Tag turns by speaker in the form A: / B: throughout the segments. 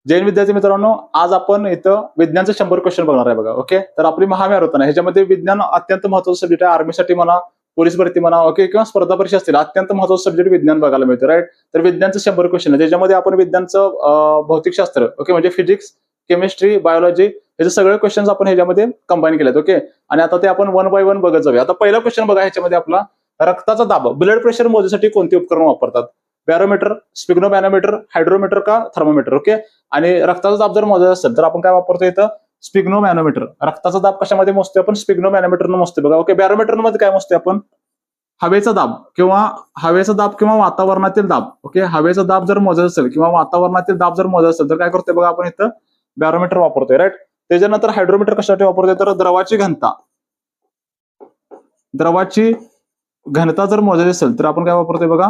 A: जैन विद्यार्थी मित्रांनो, आज आपण इथं विज्ञानचे 100 क्वेश्चन बघणार आहे बघा. ओके, तर आपली महामॅरेथॉन आहे, ह्याच्यामध्ये विज्ञान अत्यंत महत्वाचा सब्जेक्ट आहे. आर्मीसाठी म्हणा, पोलीस भरती म्हणा, ओके, किंवा स्पर्धा परीक्षा असतील, अत्यंत महत्वाचा सब्जेक्ट विज्ञान बघायला मिळतं, राईट. तर विज्ञानचं 100 क्वेश्चन आहे, त्याच्यामध्ये आपण विज्ञानचं भौतिकशास्त्र, ओके, म्हणजे फिजिक्स, केमिस्ट्री, बायोलॉजी, हे सगळे क्वेश्चन आपण ह्याच्यामध्ये कंबाईन केलेत. ओके, आणि आता ते आपण वन बाय वन बघत जाऊया. आता पहिला क्वेश्चन बघा, ह्याच्यामध्ये आपला रक्ताचा दाब, ब्लड प्रेशर मोजण्यासाठी कोणते उपकरण वापरतात? बॅरोमीटर, स्पिग्नोमॅनोमीटर, हायड्रोमीटर का थर्मोमीटर? ओके, आणि रक्ताचा दाब जर मोजायचा असेल तर आपण काय वापरतो इथं? स्पिग्नोमॅनोमीटर. रक्ताचा दाब कशामध्ये मोजतोय आपण? स्पिग्नोमॅनोमीटरनं मोजतोय बघा. ओके, बॅरोमीटर मध्ये काय मोजतोय आपण? हवेचा दाब किंवा वातावरणातील दाब. ओके, हवेचा दाब जर मोजायचा असेल किंवा वातावरणातील दाब जर मोजायचा असेल तर काय करतोय बघा, आपण इथं बॅरोमीटर वापरतोय, राईट. त्याच्यानंतर हायड्रोमीटर कशासाठी वापरतोय? तर द्रवाची घनता जर मोजायची असेल तर आपण काय वापरतोय बघा?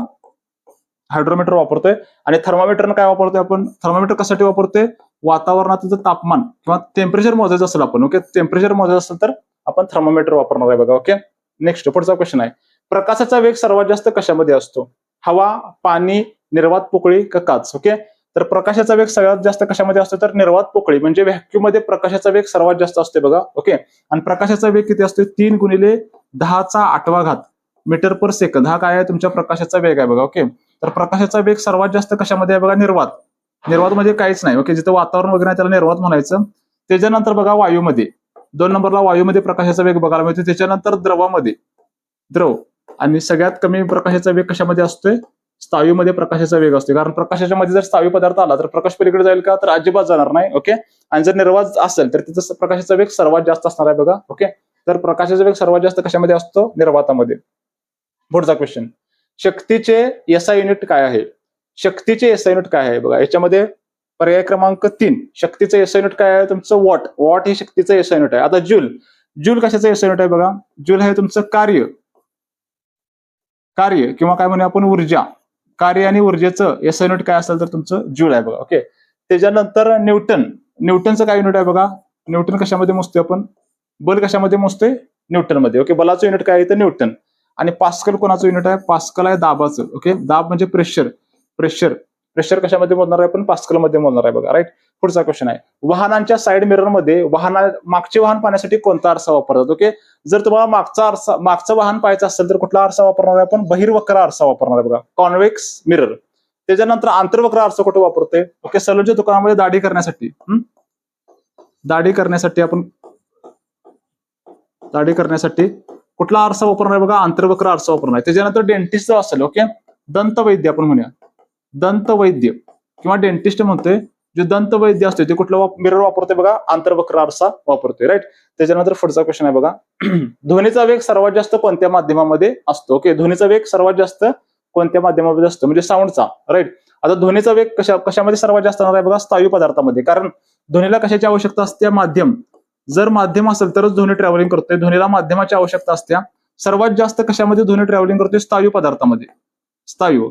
A: हायड्रोमीटर वापरतोय. आणि थर्मामीटरनं काय वापरतोय आपण? थर्मामीटर कशासाठी वापरतोय? वातावरणाचं जर तापमान किंवा टेम्परेचर मोजायचं असेल आपण, ओके, टेम्परेचर मोजायचं असेल तर आपण थर्मामीटर वापरणार आहे बघा. ओके, नेक्स्ट पुढचा क्वेश्चन आहे, प्रकाशाचा वेग सर्वात जास्त कशामध्ये असतो? हवा, पाणी, निर्वात पोकळी का काच? ओके, तर प्रकाशाचा वेग सगळ्यात जास्त कशामध्ये असतो? तर निर्वात पोकळी म्हणजे व्हॅक्यूम मध्ये प्रकाशाचा वेग सर्वात जास्त असतो बघा. ओके, आणि प्रकाशाचा वेग किती असतो? 3 × 10⁸ मीटर पर सेकंद. हा काय आहे? तुमच्या प्रकाशाचा वेग आहे बघा. ओके, तर प्रकाशाचा वेग सर्वात जास्त कशामध्ये आहे बघा? निर्वात म्हणजे काहीच नाही. ओके, जिथं वातावरण वगैरे आहे त्याला निर्वात म्हणायचं. त्याच्यानंतर बघा वायूमध्ये 2 नंबरला वायूमध्ये प्रकाशाचा वेग बघायला मिळतो. त्याच्यानंतर द्रव, आणि सगळ्यात कमी प्रकाशाचा वेग कशामध्ये असतोय? स्थायूमध्ये प्रकाशाचा वेग असतो. कारण प्रकाशाच्या मध्ये जर स्थायू पदार्थ आला तर प्रकाश पलीकडे जाईल का? तर अजिबात जाणार नाही. ओके, आणि जर निर्वात असेल तर तिथं प्रकाशाचा वेग सर्वात जास्त असणार आहे बघा. ओके, तर प्रकाशाचा वेग सर्वात जास्त कशामध्ये असतो? निर्वातामध्ये. पुढचा क्वेश्चन, शक्तीचे एसआय युनिट काय आहे? शक्तीचे एसआय युनिट काय आहे बघा? याच्यामध्ये पर्याय क्रमांक 3, शक्तीचं एसआय युनिट काय आहे? तुमचं वॉट हे शक्तीचं एसआय युनिट आहे. आता जूल कशाचं एसआय युनिट आहे बघा? जूल हे तुमचं कार्य किंवा काय म्हणूया आपण? ऊर्जा. कार्य आणि ऊर्जेचं एसआय युनिट काय असेल तर तुमचं जूल आहे बघा. ओके, त्याच्यानंतर न्यूटनचं काय युनिट आहे बघा? न्यूटन कशामध्ये मोजतोय आपण? बल कशामध्ये मोजतोय? न्यूटन मध्ये. ओके, बलाचं युनिट काय आहे तर न्यूटन. आणि पास्कल कोणाचं युनिट आहे? पास्कल आहे दाबाचं. ओके, दाब म्हणजे प्रेशर कशामध्ये मोजणार आहे आपण? पास्कल मध्ये मोजणार आहे बघा, राईट. पुढचा क्वेश्चन आहे, वाहनांच्या साइड मिरर मध्ये मागचे वाहन पाहण्यासाठी कोणता आरसा वापरतात? ओके, जर तुम्हाला मागचं वाहन पाहायचं असेल तर कुठला आरसा वापरणार आहे आपण? बहिर्वक्र आरसा वापरणार आहे बघा, कॉन्व्हेक्स मिरर. त्याच्यानंतर आंतरवक्र आरसा कुठे वापरतोय? ओके, सलूनच्या दुकानामध्ये दाढी करण्यासाठी कुठला आरसा वापरणार आहे बघा? आंतरवक्र आरसा वापरणार आहे. त्याच्यानंतर डेंटिस्ट असेल, ओके, दंतवैद्य आपण म्हणूया, दंतवैद्य किंवा डेंटिस्ट म्हणतोय, जे दंतवैद्य असते ते कुठला मिरर वापरतोय बघा? आंतरवक्र आरसा वापरतोय, राईट. त्याच्यानंतर पुढचा क्वेश्चन आहे बघा, ध्वनीचा वेग सर्वात जास्त कोणत्या माध्यमामध्ये असतो? ओके, ध्वनीचा वेग सर्वात जास्त कोणत्या माध्यमामध्ये असतो? म्हणजे साऊंडचा, राईट. आता ध्वनीचा वेग कशामध्ये सर्वात जास्त असणार आहे बघा? स्थायू पदार्थामध्ये. कारण ध्वनीला कशाची आवश्यकता असते? माध्यम. जर माध्यम असेल तरच ध्वनी ट्रॅव्हलिंग करतोय. ध्वनीला माध्यमाची आवश्यकता असते. सर्वात जास्त कशामध्ये ध्वनी ट्रॅव्हलिंग करतोय? स्थायू पदार्थामध्ये, स्थायू.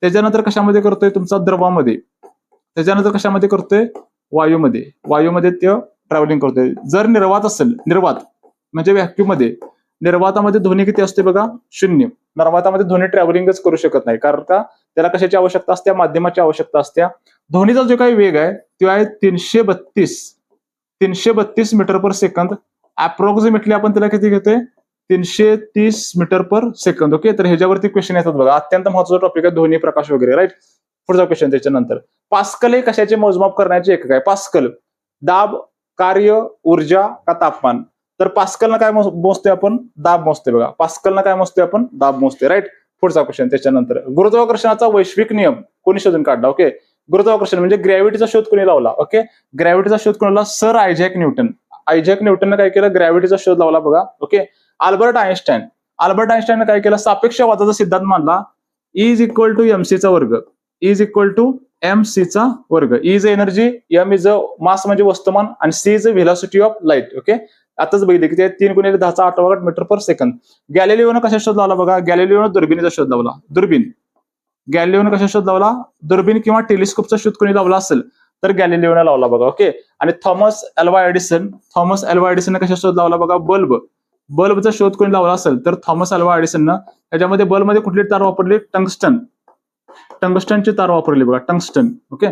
A: त्याच्यानंतर कशामध्ये करतोय? तुमचा द्रवामध्ये. त्याच्यानंतर कशामध्ये करतोय? वायूमध्ये ते ट्रॅव्हलिंग करतोय. जर निर्वात म्हणजे व्हॅक्यूम मध्ये, निर्वातामध्ये ध्वनी किती असते बघा? 0. निर्वातामध्ये ध्वनी ट्रॅव्हलिंगच करू शकत नाही. कारण का? त्याला कशाची आवश्यकता असते? माध्यमाची आवश्यकता असते. ध्वनीचा जो काही वेग आहे तो आहे 332 मीटर पर सेकंद. अप्रॉक्सिमेटली आपण त्याला किती घेतोय? 330 मीटर पर सेकंद. ओके, तर ह्याच्यावरती क्वेश्चन येतात बघा. अत्यंत महत्वाचा टॉपिक आहे ध्वनी प्रकाश वगैरे, राईट. पुढचा क्वेश्चन त्याच्यानंतर, पास्कल हे कशाचे मोजमाप करण्याचे एकक आहे? पास्कल, दाब, कार्य, ऊर्जा का तापमान? तर पास्कलनं काय मोजतोय आपण? दाब मोजतोय बघा. पास्कलनं काय मोजतोय आपण? दाब मोजतोय, राईट. पुढचा क्वेश्चन त्याच्यानंतर, गुरुत्वाकर्षणाचा वैश्विक नियम कोणी शोधून काढला? ओके, गुरुत्वाकर्षण म्हणजे ग्रॅव्हिटीचा शोध कोणी लावला? ओके, ग्रॅव्हिटीचा शोध कोणी लावला? सर आयझॅक न्यूटननं काय केलं? ग्रॅव्हिटीचा शोध लावला बघा. ओके, अल्बर्ट आइन्स्टाईन काय केलं? सापेक्ष वादाचा सिद्धांत मांडला. इज इक्वल टू एमसीचा वर्ग. Is energy, M is mass म्हणजे वस्तुमान, आणि C is velocity of light. Okay, आताच बघितले की ते 3 × 10⁸ मीटर पर सेकंद. गॅलिलिओनं कशा शोध लावला बघा? गॅलिलिओनं दुर्बिणीचा शोध लावला. गॅलिलिओनं कशा शोध लावला? दुर्बीण किंवा टेलिस्कोपचा शोध कोणी लावला असेल तर गॅलिलिओनं लावला बघा. ओके, आणि थॉमस एल्वा एडिसन कशा शोध लावला बघा? बल्बचा शोध कोणी लावला असेल तर थॉमस एल्वा एडिसननं. त्याच्यामध्ये बल्बमध्ये कुठली तार वापरली? टंगस्टनची तार वापरली बघा, टंगस्टन. ओके,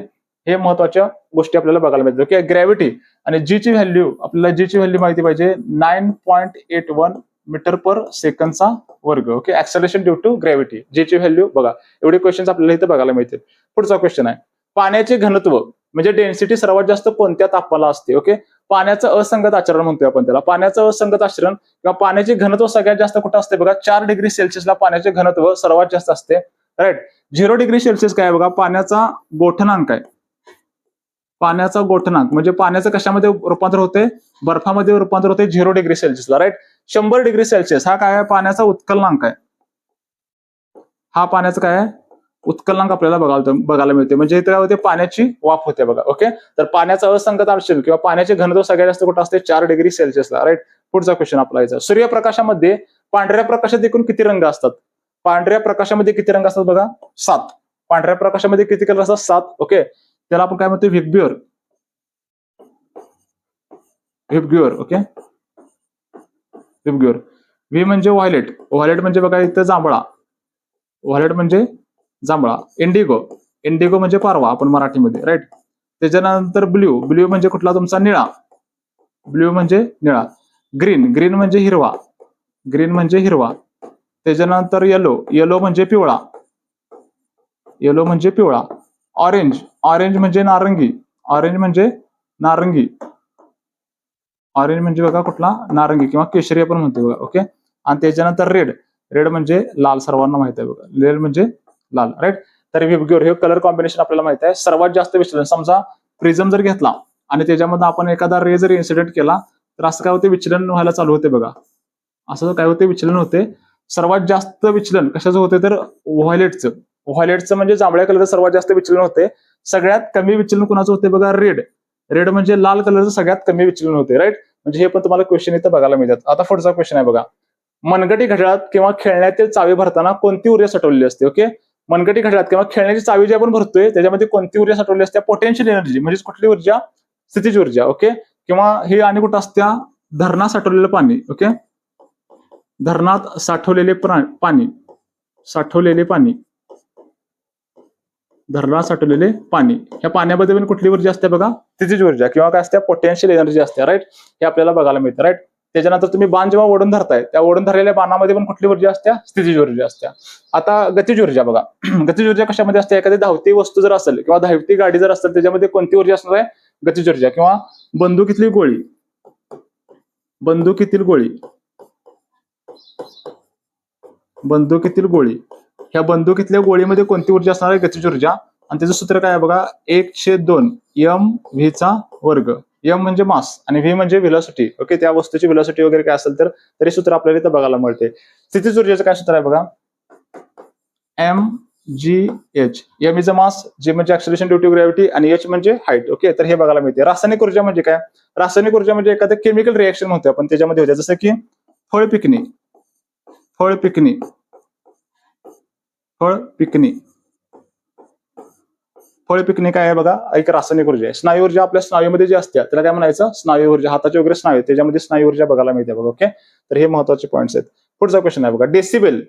A: हे महत्वाच्या गोष्टी आपल्याला बघायला मिळतात. ओके, ग्रॅव्हिटी आणि जीची व्हॅल्यू, आपल्याला जीची व्हॅल्यू माहिती पाहिजे 9.81 मीटर पर सेकंडचा वर्ग. Okay, acceleration due to gravity, जीची व्हॅल्यू बघा. एवढे क्वेश्चन आपल्याला इथे बघायला मिळतील. पुढचा क्वेश्चन आहे, पाण्याचे घनत्व म्हणजे डेन्सिटी सर्वात जास्त कोणत्या तापमानाला असते? ओके, पाण्याचं असंगत आचरण म्हणतोय आपण त्याला. पाण्याचं असंगत आचरण किंवा पाण्याचे घनत्व सगळ्यात जास्त कुठं असते बघा? 4 डिग्री सेल्सिअसला पाण्याचे घनत्व सर्वात जास्त असते. राईट. 0 डिग्री सेल्सिअस काय बघा? पाण्याचा गोठणांक आहे. पाण्याचा गोठणांक म्हणजे पाण्याचं कशामध्ये रूपांतर होते? बर्फामध्ये रूपांतर होते 0 डिग्री सेल्सिअसला. राईट. 100 डिग्री सेल्सिअस हा काय आहे? पाण्याचा उत्कलनांक आहे. हा पाण्याचा काय आहे? उत्कलनांक आपल्याला बघायला मिळते. म्हणजे इथे काय होते? पाण्याची वाफ होते बघा. ओके, तर पाण्याचा असंगत आचरण किंवा पाण्याचे घनत्व सगळ्यात जास्त कुठं असते? 4 डिग्री सेल्सिअसला. राईट. पुढचा क्वेश्चन आपला याचा, सूर्यप्रकाशामध्ये पांढऱ्या प्रकाशात एकूण किती रंग असतात? पांढऱ्या प्रकाशामध्ये किती रंग असतात बघा? 7. पांढऱ्या प्रकाशामध्ये किती कलर असतात? 7. ओके, त्याला आपण काय म्हणतो? व्हिग्युअर. व्हिग्युअर. ओके, व्हिग्युअर. व्ही म्हणजे व्हायलेट. व्हायलेट म्हणजे बघा इथं जांभळा. व्हायलेट म्हणजे जांभळा. इंडिगो. इंडिगो म्हणजे पारवा आपण मराठीमध्ये. राईट. त्याच्यानंतर ब्ल्यू. ब्ल्यू म्हणजे कुठला? तुमचा निळा. ब्ल्यू म्हणजे निळा. ग्रीन. ग्रीन म्हणजे हिरवा. ग्रीन म्हणजे हिरवा. त्याच्यानंतर येलो. येलो म्हणजे पिवळा. येलो म्हणजे पिवळा. ऑरेंज. ऑरेंज म्हणजे नारंगी. ऑरेंज म्हणजे नारंगी. ऑरेंज म्हणजे बघा कुठला? नारंगी किंवा केशरी आपण म्हणतो बघा. ओके, आणि त्याच्यानंतर रेड. रेड म्हणजे लाल, सर्वांना माहित आहे बघा. रेड म्हणजे लाल. राईट. तर व्हिग्युअर हे कलर कॉम्बिनेशन आपल्याला माहित आहे. सर्वात जास्त विचलन, समजा प्रिझम जर घेतला आणि त्याच्यामध्ये आपण एखादा रे जर इन्सिडेंट केला तर असं काय होते? विचलन व्हायला चालू होते बघा. असं काय होते? विचलन होते. सर्वात जास्त विचलन कशाचं होते? तर व्हायलेटचं. व्हायलेटचं म्हणजे जांभळ्या कलरचं सर्वात जास्त विचलन होते. सगळ्यात कमी विचलन कुणाचं होते बघा? रेड. रेड म्हणजे लाल कलरचं सगळ्यात कमी विचलन होते. राईट. म्हणजे हे पण तुम्हाला क्वेश्चन इथं बघायला मिळतात. आता पुढचा क्वेश्चन आहे बघा, मनगटी घड्याळात किंवा खेळण्यातील चावी भरताना कोणती ऊर्जा साठवलेली असते? ओके, मनगटी घड्याळात किंवा खेळण्याची चावी जी आपण भरतोय त्याच्यामध्ये कोणती ऊर्जा साठवलेली असते? पोटेन्शियल एनर्जी म्हणजे कुठली ऊर्जा? स्थितीज ऊर्जा. ओके, किंवा हे आणि कुठं असत्या? धरणात साठवलेलं पाणी. ओके, धरणात साठवलेले पाणी. साठवलेले पाणी. धरणात साठवलेले पाणी. ह्या पाण्यामध्ये पण कुठली ऊर्जा असते बघा? स्थितीज ऊर्जा किंवा काय असते? पोटेन्शियल एनर्जी असते. राईट. हे आपल्याला बघायला मिळतं. राईट. त्याच्यानंतर तुम्ही बाण जेव्हा ओढून धरताय त्या ओढून धरलेल्या बाणामध्ये पण कुठली ऊर्जा असते? स्थितीज ऊर्जा असते. आता गतिज ऊर्जा बघा. गतिज ऊर्जा कशामध्ये असते? एखादी धावती वस्तू जर असेल किंवा धावती गाडी जर असेल त्याच्यामध्ये कोणती ऊर्जा असणार आहे? गतिज ऊर्जा. किंवा बंदुकीतली गोळी. बंदुकीतील गोळी. बंदुकीतील गोळी. ह्या बंदुकीतल्या गोळीमध्ये कोणती ऊर्जा असणार आहे? गतिज ऊर्जा. आणि त्याचं सूत्र काय आहे बघा? 1/2 m v चा वर्ग. m म्हणजे मास आणि v म्हणजे व्हेलॉसिटी. ओके, त्या वस्तूची व्हेलॉसिटी वगैरे काय असेल तर तरी सूत्र आपल्याला इथं बघायला मिळते. स्थितीज ऊर्जेचं काय सूत्र आहे बघा? mgh. m is a mass, g म्हणजे ऍक्सलरेशन ड्यू टू ग्रॅव्हिटी आणि h म्हणजे हाईट. ओके, तर हे बघायला मिळते. रासायनिक ऊर्जा म्हणजे काय? रासायनिक ऊर्जा म्हणजे एखादं केमिकल रिएक्शन म्हणतो आपण त्याच्यामध्ये होते, जसं की फळ पिकणे. फळ पिकणे. फळ पिकणे. फळ पिकणे काय आहे बघा? एक रासायनिक ऊर्जा आहे. स्नायू ऊर्जा आपल्या स्नायूमध्ये जी असते त्याला काय म्हणायचं? स्नायू ऊर्जा. हाताचे वगैरे स्नायू त्याच्यामध्ये स्नायू ऊर्जा बघायला मिळते बघा. ओके, तर हे महत्वाचे पॉईंट्स आहेत. पुढचा क्वेश्चन आहे बघा, डेसिबल.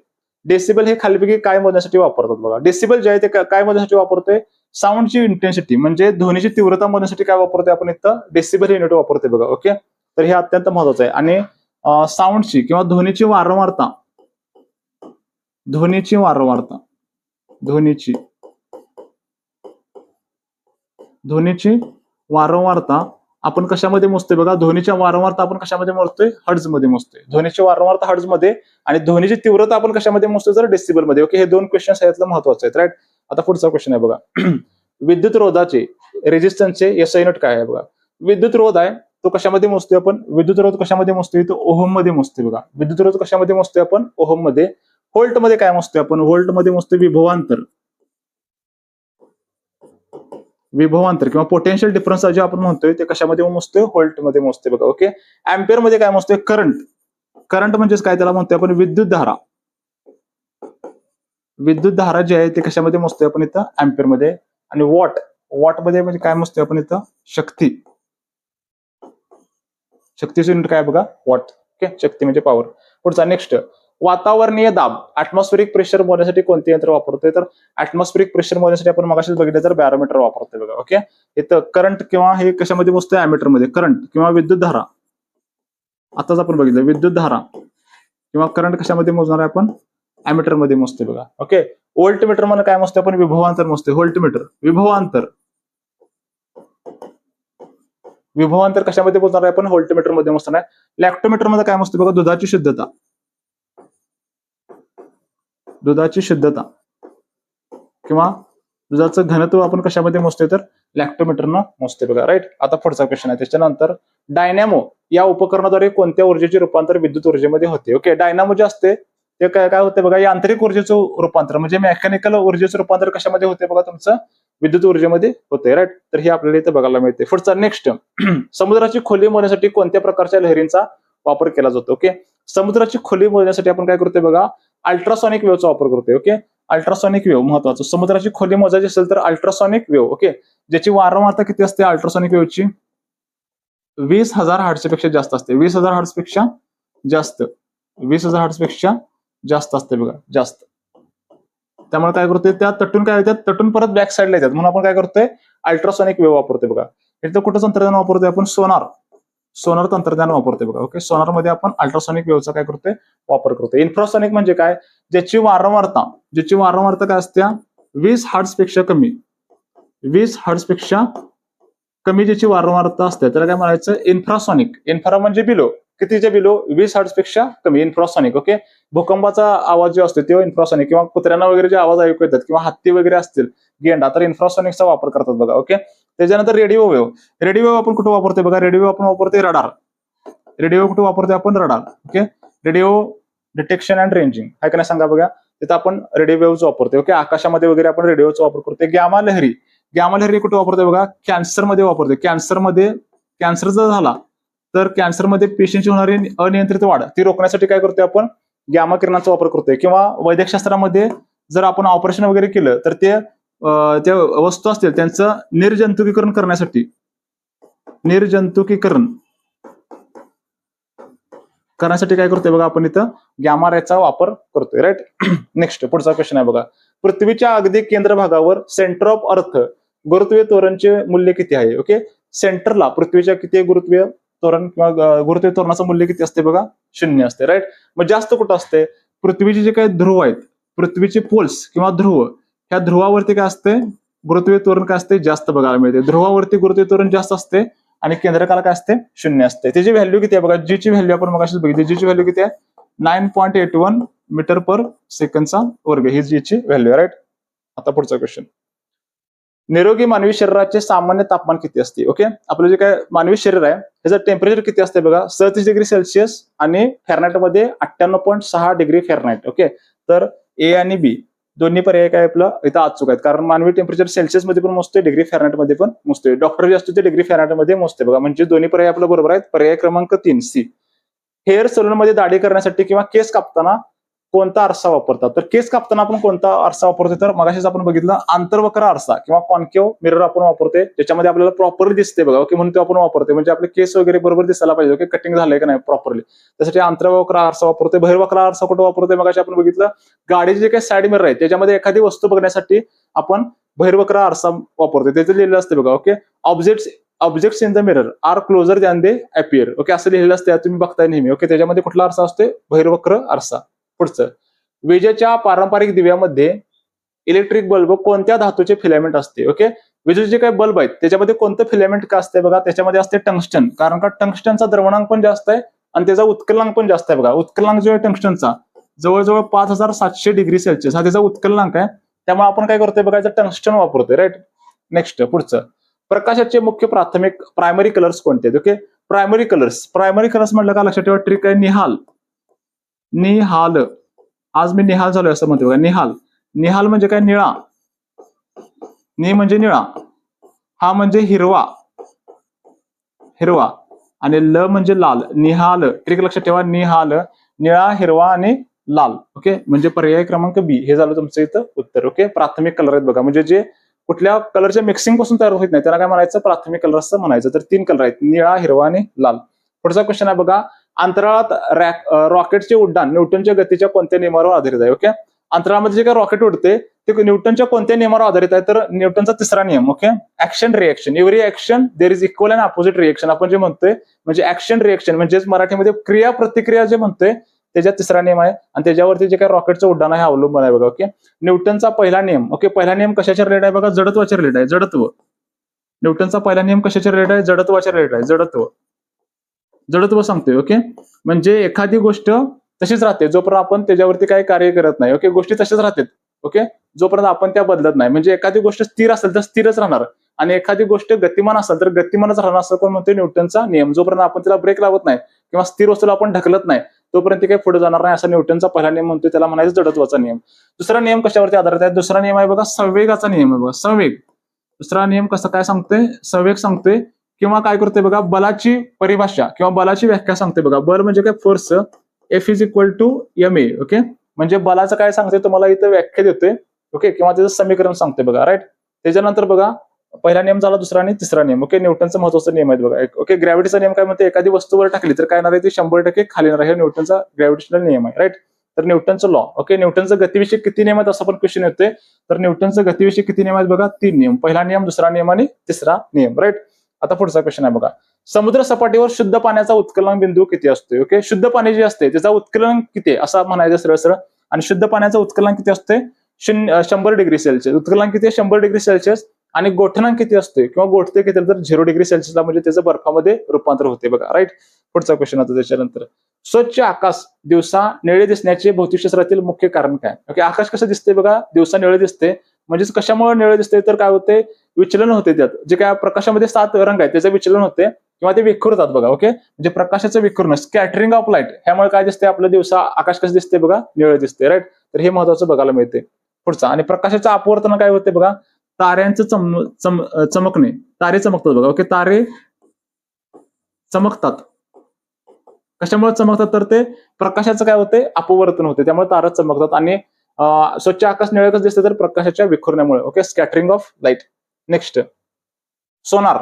A: डेसिबल हे खालीपैकी काय मोजण्यासाठी वापरतात बघा? डेसिबल जे आहे ते काय मोजण्यासाठी वापरतोय? साऊंडची इंटेन्सिटी म्हणजे ध्वनीची तीव्रता मोजण्यासाठी काय वापरतोय आपण इथं? डेसिबल युनिट वापरतोय बघा. ओके, तर हे अत्यंत महत्वाचं आहे. आणि साऊंडची किंवा ध्वनीची वारंवारता. ध्वनीची वारंवारता. ध्वनीची वारंवारता आपण कशामध्ये मोजतोय बघा? ध्वनीच्या वारंवारता आपण कशामध्ये मोजतोय? हर्ट्झ मध्ये मोजतोय. ध्वनीची वारंवारता हर्ट्झ मध्ये आणि ध्वनीची तीव्रता आपण कशामध्ये मोजतोय? तर डेसिबल मध्ये. ओके, हे दोन क्वेश्चन यातलं महत्वाचे आहेत. राईट. आता पुढचा क्वेश्चन आहे बघा, विद्युत रोधाचे रेझिस्टन्सचे एसआय युनिट काय आहे बघा? विद्युत रोध आहे तो कशामध्ये मोजतोय आपण? विद्युत रोध कशामध्ये मोजतोय? तो ओहम मध्ये मोजतोय बघा. विद्युत रोध कशामध्ये मोजतोय आपण? ओहम मध्ये. व्होल्ट मध्ये काय मोजतोय आपण? व्होल्ट मध्ये मोजतोय विभवांतर. विभवांतर किंवा पोटेन्शियल डिफरन्स जे आपण म्हणतोय ते कशामध्ये मोजतोय? व्होल्ट मध्ये मोजतोय बघा. ओके, अँपियर मध्ये काय मोजतोय? करंट. करंट म्हणजेच काय? त्याला म्हणतोय आपण विद्युत धारा. विद्युत धारा जी आहे ते कशामध्ये मोजतोय आपण इथं? अँपियर मध्ये. आणि वॉट. वॉट मध्ये म्हणजे काय मोजतोय आपण इथं? शक्ती. शक्तीचं युनिट काय बघा? वॉट. ओके, शक्ती म्हणजे पॉवर. पुढचा नेक्स्ट, वातावरणीय दाब ऍटमॉस्फेरिक प्रेशर मोजण्यासाठी कोणते यंत्र वापरतोय तर ऍटमॉस्फेरिक प्रेशर मोजण्यासाठी आपण मगाशीच बघितलं तर बॅरोमीटर वापरतोय बघा. ओके, इथं करंट किंवा हे कशामध्ये मोजतोय अॅमीटर मध्ये, करंट किंवा विद्युत धारा. आताच आपण बघितलं विद्युत धारा किंवा करंट कशामध्ये मोजणार आहे आपण अॅमीटर मध्ये मोजतोय बघा. ओके, व्होल्टमीटर मध्ये काय मोजतोय आपण विभवांतर मोजतोय. व्होल्टमीटर विभवांतर कशामध्ये मोजणार आहे आपण व्होल्टमीटर मध्ये मोजणार आहे. लॅक्टोमीटर मध्ये काय मोजतोय बघा दुधाची शुद्धता किंवा दुधाचं घनत्व आपण कशामध्ये मोजतोय तर लॅक्टोमीटरनं मोजतोय बघा. राईट, आता पुढचा क्वेश्चन आहे. त्याच्यानंतर डायनॅमो या उपकरणाद्वारे कोणत्या ऊर्जेचे रूपांतर विद्युत ऊर्जेमध्ये होते. ओके, डायनॅमो जे असते ते काय होते बघा यांत्रिक ऊर्जेचं रूपांतर म्हणजे मेकॅनिकल ऊर्जेचं रूपांतर कशामध्ये होते बघा तुमचं विद्युत ऊर्जेमध्ये होते. राईट, तर हे आपल्याला इथे बघायला मिळते. पुढचा नेक्स्ट समुद्राची खोली मोजण्यासाठी कोणत्या प्रकारच्या लहरींचा वापर केला जातो. ओके, समुद्राची खोली मोजण्यासाठी आपण काय करतोय बघा अल्ट्रासॉनिक वेव्हचा वापर करतोय. ओके, अल्ट्रासॉनिक वेव्ह महत्वाचं. समुद्राची खोली मोजायची असेल तर अल्ट्रासॉनिक वेव्ह. ओके, ज्याची वारंवारता किती असते अल्ट्रासॉनिक वेव्हची 20,000 हर्ट्झ पेक्षा जास्त असते. 20,000 हर्ट्झ पेक्षा जास्त 20,000 हर्ट्झ पेक्षा जास्त असते बघा, जास्त. त्यामुळे काय करतोय त्या तटून काय येतात तटून परत बॅक साईडला येतात म्हणून आपण काय करतोय अल्ट्रासॉनिक वेव्ह वापरतोय बघा. इथं कुठं तंत्रज्ञान वापरतोय आपण सोनार तंत्रज्ञान वापरतोय बघा. ओके, सोनार मध्ये आपण अल्ट्रासॉनिक वेव्हचा काय करतोय वापर करतोय. इन्फ्रासॉनिक म्हणजे काय ज्याची वारंवारता काय असते 20 हर्ट्झ पेक्षा कमी 20 हर्ट्झ पेक्षा कमी ज्याची वारंवारता असते त्याला काय म्हणायचं इन्फ्रासॉनिक. इन्फ्रा म्हणजे बिलो, कितीच्या बिलो 20 हर्ट्झ पेक्षा कमी इन्फ्रासॉनिक. ओके, भूकंपाचा आवाज जो असतो तो इन्फ्रासॉनिक किंवा कुत्र्यांना वगैरे जे आवाज ऐकू येतात किंवा हत्ती वगैरे असतील गेंडा तर इन्फ्रासॉनिकचा वापर करतात बघा. ओके, त्याच्यानंतर रेडिओ वेव्ह आपण कुठे वापरतोय बघा रेडिओ आपण वापरतोय रडार. कुठे वापरतोय आपण radar. Okay, radio detection and ranging आहे का नाही सांगा बघा तिथं आपण रेडिओ वेव्हचा वापरतोय. ओके, आकाशामध्ये वगैरे आपण रेडिओचा वापर करतोय. गॅमा लहरी कुठे वापरतोय बघा कॅन्सरमध्ये वापरतोय. कॅन्सर जर झाला तर कॅन्सरमध्ये पेशंटची होणारी अनियंत्रित वाढ ती रोखण्यासाठी काय करतोय आपण गॅमा किरणांचा वापर करतोय. किंवा वैद्यकशास्त्रामध्ये जर आपण ऑपरेशन वगैरे केलं तर ते त्या वस्तू असतील त्यांचं निर्जंतुकीकरण करण्यासाठी काय करतोय बघा आपण इथं गॅमा रेचा वापर करतोय. राईट, नेक्स्ट पुढचा क्वेश्चन आहे बघा पृथ्वीच्या अगदी केंद्र भागावर सेंटर ऑफ अर्थ गुरुत्वीय त्वरणचे मूल्य किती आहे. ओके, सेंटरला पृथ्वीच्या किती गुरुत्वीय त्वरण किंवा गुरुत्वीय त्वरणाचं मूल्य किती असते बघा 0 असते. राईट, मग जास्त कुठं असते पृथ्वीचे जे काही ध्रुव आहेत पृथ्वीचे पोल्स किंवा ध्रुव ह्या ध्रुवावरती काय असते गुरुत्वीय त्वरण काय असते जास्त बघायला मिळते. ध्रुवावरती गुरुत्वीय त्वरण जास्त असते आणि केंद्रकाला काय असते 0 असते. त्याची व्हॅल्यू किती आहे बघा जी ची व्हॅल्यू आपण मगाशीच बघितली जी ची व्हॅल्यू किती आहे 9.81 मीटर पर सेकंडचा वर्ग ही जी ची व्हॅल्यू. राईट, आता पुढचा क्वेश्चन निरोगी मानवी शरीराचे सामान्य तापमान किती असते. ओके, आपलं जे काय मानवी शरीर आहे त्याचं टेम्परेचर किती असते बघा 37 डिग्री सेल्सिअस आणि फॅरनाईट मध्ये 98.6 डिग्री फॅरनाईट. ओके, तर ए आणि बी दोन्ही पर्याय काय आपलं इथं अचूक आहेत कारण मानवी टेम्परेचर सेल्सिअस मध्ये पण मोजतोय डिग्री फॅरनाईट मध्ये पण मोजतोय. डॉक्टर जे असतो ते डिग्री फॅरनाईट मध्ये मोजते बघा म्हणजे दोन्ही पर्याय आपलं बरोबर आहेत. पर्याय क्रमांक 3 सी. हेअर सलून मध्ये दाढी करण्यासाठी किंवा केस कापताना कोणता आरसा वापरतात तर केस कापताना आपण कोणता आरसा वापरतोय तर मगाशीच आपण बघितलं आंतरवक्र आरसा किंवा कॉन्केव्ह मिरर आपण वापरतोय त्याच्यामध्ये आपल्याला प्रॉपरली दिसते बघा. ओके, म्हणून तो आपण वापरतोय म्हणजे आपले केस वगैरे बरोबर दिसायला पाहिजे. ओके, कटिंग झालंय का नाही प्रॉपरली त्यासाठी आंतरवक्र आरसा वापरतोय. बहिर्वक्र आरसा कुठं वापरतोय मगाशी आपण बघितलं गाडीचे जे काही साईड मिरर आहे त्याच्यामध्ये एखादी वस्तू बघण्यासाठी आपण बहिर्वक्र आरसा वापरतोय त्याचं लिहिलेलं असते बघा. Okay, objects in the mirror are closer than they appear. Okay, असं लिहिलेलं असतं तुम्ही बघताय नेहमी. ओके, त्याच्यामध्ये कुठला आरसा असतो बहिर्वक्र आरसा. पुढचं विजेच्या पारंपरिक दिव्यामध्ये इलेक्ट्रिक बल्ब कोणत्या धातूचे फिलामेंट असते. ओके, विजेचे जे काही बल्ब आहेत त्याच्यामध्ये कोणतं फिलामेंट का असते बघा त्याच्यामध्ये असते टंगस्टन कारण का टंगस्टनचा द्रवणांक पण जास्त आहे आणि त्याचा उत्कलनांक पण जास्त आहे बघा. उत्कलनांक जो आहे टंगस्टनचा जवळजवळ 5700 डिग्री सेल्सिअस हा त्याचा उत्कलनांक आहे त्यामुळे आपण काय करतोय बघा टंगस्टन वापरतोय. राईट, नेक्स्ट पुढचं प्रकाशाचे मुख्य प्रायमरी कलर्स कोणते आहेत. ओके, प्रायमरी कलर्स म्हटलं का लक्षात ठेवा ट्रिक आहे निहाल. आज मी निहाल झालोय असं म्हणतो बघा. निहाल म्हणजे काय निळा. नि म्हणजे निळा, हा म्हणजे हिरवा आणि ल म्हणजे लाल. निहाल ट्रिक लक्षात ठेवा निहाल निळा हिरवा आणि लाल. ओके, म्हणजे पर्याय क्रमांक बी हे झालं तुमचं इथं उत्तर. ओके, प्राथमिक कलर आहेत बघा म्हणजे जे कुठल्या कलरच्या मिक्सिंग पासून तयार होत नाही त्याला काय म्हणायचं प्राथमिक कलर असं म्हणायचं. तर 3 कलर आहेत निळा हिरवा आणि लाल. पुढचा क्वेश्चन आहे बघा अंतराळात रॉकेटचे उड्डाण न्यूटनच्या गतीच्या कोणत्या नियमावर आधारित आहे? ओके, अंतराळामध्ये जे काही रॉकेट उडते ते न्यूटनच्या कोणत्या नियमावर आधारित आहे? तर न्यूटनचा तिसरा नियम. Okay, action reaction, every action there is equal and opposite reaction आपण जे म्हणतोय, म्हणजे ऍक्शन रिएक्शन म्हणजेच मराठीमध्ये क्रिया प्रतिक्रिया जे म्हणतोय त्याच्या तिसरा नियम आहे आणि त्याच्यावरती जे काही रॉकेटचं उड्डाण आहे अवलंबून आहे बघा. ओके, न्यूटनचा पहिला नियम. ओके, पहिला नियम कशाच्या रिलेटेड आहे बघा? जडत्वाच्या रिलेटेड आहे. जडत्व. न्यूटनचा पहिला नियम कशाच्या रिलेटेड आहे? जडत्वाच्या रिलेटेड आहे. जडत्व सांगतोय. ओके, म्हणजे एखादी गोष्ट तशीच राहते जोपर्यंत आपण त्याच्यावरती काही कार्य करत नाही. ओके, गोष्टी तशाच राहतात. ओके, जोपर्यंत आपण त्या बदलत नाही. म्हणजे एखादी गोष्ट स्थिर असेल तर स्थिरच राहणार आणि एखादी गोष्ट गतिमान असेल तर गतिमानच राहणार असं कोण म्हणतोय? न्यूटनचा नियम. जोपर्यंत आपण त्याला ब्रेक लावत नाही किंवा स्थिर वस्तूला आपण ढकलत नाही तोपर्यंत ते काही पुढे जाणार नाही असा न्यूटनचा पहिला नियम म्हणतोय, त्याला म्हणायचं जडत्वाचा नियम. दुसरा नियम कशावरती आधारित आहे? दुसरा नियम आहे बघा संवेगाचा नियम आहे बघा. संवेग. दुसरा नियम कसं काय सांगतोय? संवेग सांगतोय किंवा काय करतोय बघा? बलाची परिभाषा किंवा बलाची व्याख्या सांगते बघा. बल म्हणजे काय? Force. F is equal to ma. Okay, म्हणजे बलाचं काय सांगते तुम्हाला इथं व्याख्या देतोय. ओके, किंवा त्याचं समीकरण सांगते बघा. राईट. त्याच्यानंतर बघा पहिला नियम झाला, दुसरा आणि तिसरा नियम. ओके, न्यूटनचा महत्वाचा नियम आहे बघा. ओके, ग्रॅव्हिटीचा नियम काय म्हणते? एखादी वस्तूवर टाकली तर काय येणार आहे? ती 100% खाली येणार आहे. न्यूटनचा ग्रॅव्हिटेशनल नियम आहे. राईट. तर न्यूटनचं लॉ. ओके, न्यूटनचं गतीविषयी किती नियम आहेत असं पण क्वेश्चन येतोय. तर न्यूटनचं गतीविषयी किती नियम आहेत बघा? 3 नियम. पहिला नियम, दुसरा नियम आणि तिसरा नियम. राईट. आता पुढचा क्वेश्चन आहे बघा. समुद्र सपाटीवर शुद्ध पाण्याचा उत्कलन बिंदू किती असतो? ओके, शुद्ध पाणी जे असते त्याचा उत्कलन किती आहे असं म्हणायचं सरळ सरळ. आणि शुद्ध पाण्याचं उत्कलन किती असते? 100 डिग्री सेल्सिअस. उत्कलन किती आहे? 100 डिग्री सेल्सिअस. आणि गोठणांक किती असते किंवा गोठते किती तर 0 डिग्री सेल्सिअसला, म्हणजे त्याचं बर्फामध्ये रूपांतर होते बघा. राईट. पुढचा क्वेश्चन होता त्याच्यानंतर. स्वच्छ आकाश दिवसा निळे दिसण्याचे भौतिकशास्त्रातील मुख्य कारण काय? ओके, आकाश कसं दिसते बघा? दिवसा निळे दिसते. म्हणजेच कशामुळे निळे दिसते? तर काय होते? विचलन होते त्यात. जे काय प्रकाशामध्ये 7 रंग आहेत त्याचं विचलन होते किंवा ते विखुरतात बघा. ओके, म्हणजे प्रकाशाचं विखुरण, स्कॅटरिंग ऑफ लाईट, ह्यामुळे काय दिसते? आपलं दिवसा आकाश कसं दिसते बघा? निळे दिसते. राईट. तर हे महत्वाचं बघायला मिळते. पुढचा. आणि प्रकाशाचं अपवर्तन काय होते बघा? ताऱ्यांचं चमकणे. तारे चमकतात बघा. ओके, तारे चमकतात. कशामुळे चमकतात? तर ते प्रकाशाचं काय होते? अपवर्तन होते, त्यामुळे तारा चमकतात. आणि स्वच्छ आकाश निळे कसं दिसते? तर प्रकाशाच्या विखुरण्यामुळे. Okay, scattering of light. Next. Sonar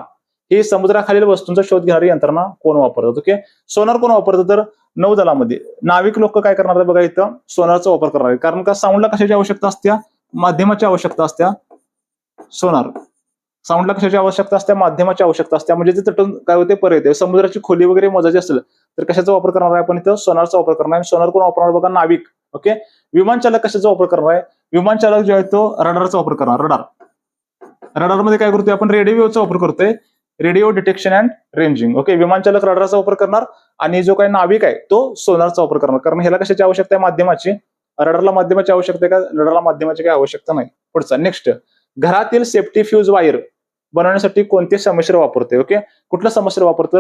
A: ही समुद्राखालील वस्तूंचा शोध घेणारी यंत्रणा कोण वापरतात? ओके, सोनार कोण वापरतात? तर नौदलामध्ये नाविक लोक काय करणार आहे बघा? इथं सोनारचा वापर करणार आहे. कारण का? साऊंडला कशाची आवश्यकता असते? माध्यमाची आवश्यकता असते. सोनार साऊंडला कशाची आवश्यकता असते? माध्यमाची आवश्यकता असते. म्हणजे ते तटून काय होते? परत येते. समुद्राची खोली वगैरे मोजायची असेल तर कशाचा वापर करणार आहे आपण? इथं सोनारचा वापर करणार आहे. सोनार कोण वापरणार बघा? नाविक. ओके, विमान चालक कशाचा वापर करणार आहे? विमान चालक जो आहे तो रडारचा वापर करणार. रडार. रडारमध्ये काय करतोय आपण? रेडिओ वेव्हचा वापर करतोय. Radio detection and ranging. Okay, विमान चालक रडारचा वापर करणार आणि जो काही नाविक आहे तो सोनारचा वापर करणार. कारण ह्याला कशाची आवश्यकता आहे? माध्यमाची. रडारला माध्यमाची आवश्यकता आहे का? रडारला माध्यमाची काही आवश्यकता नाही. पुढचा. नेक्स्ट. घरातील सेफ्टी फ्यूज वायर बनवण्यासाठी कोणते संमिश्र वापरते? ओके, कुठलं संमिश्र वापरतो?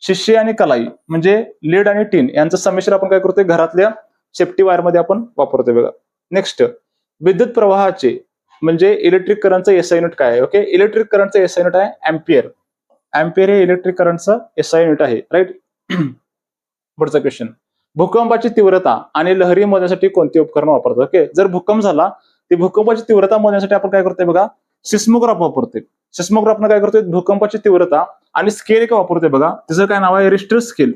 A: शिशी आणि कलाई, म्हणजे लीड आणि टीन यांचं संमिश्र आपण काय करतोय? घरातल्या सेफ्टी वायर मध्ये आपण वापरतोय बघा. नेक्स्ट. विद्युत प्रवाहाचे म्हणजे इलेक्ट्रिक करंटचं एसआय युनिट काय आहे? ओके, इलेक्ट्रिक करंटचं एसआय युनिट आहे अँपियर. अँपियर हे इलेक्ट्रिक करंटचं एसआय युनिट आहे. राईट. पुढचा क्वेश्चन. भूकंपाची तीव्रता आणि लहरी मोजण्यासाठी कोणते उपकरण वापरतात? ओके, जर भूकंप झाला ती भूकंपाची तीव्रता मोजण्यासाठी आपण काय करतोय बघा? सिस्मोग्राफ वापरतोय. सिस्मोग्राफनं काय करतोय? भूकंपाची तीव्रता आणि स्केल एक वापरतोय बघा. त्याचं काय नाव आहे? Richter scale.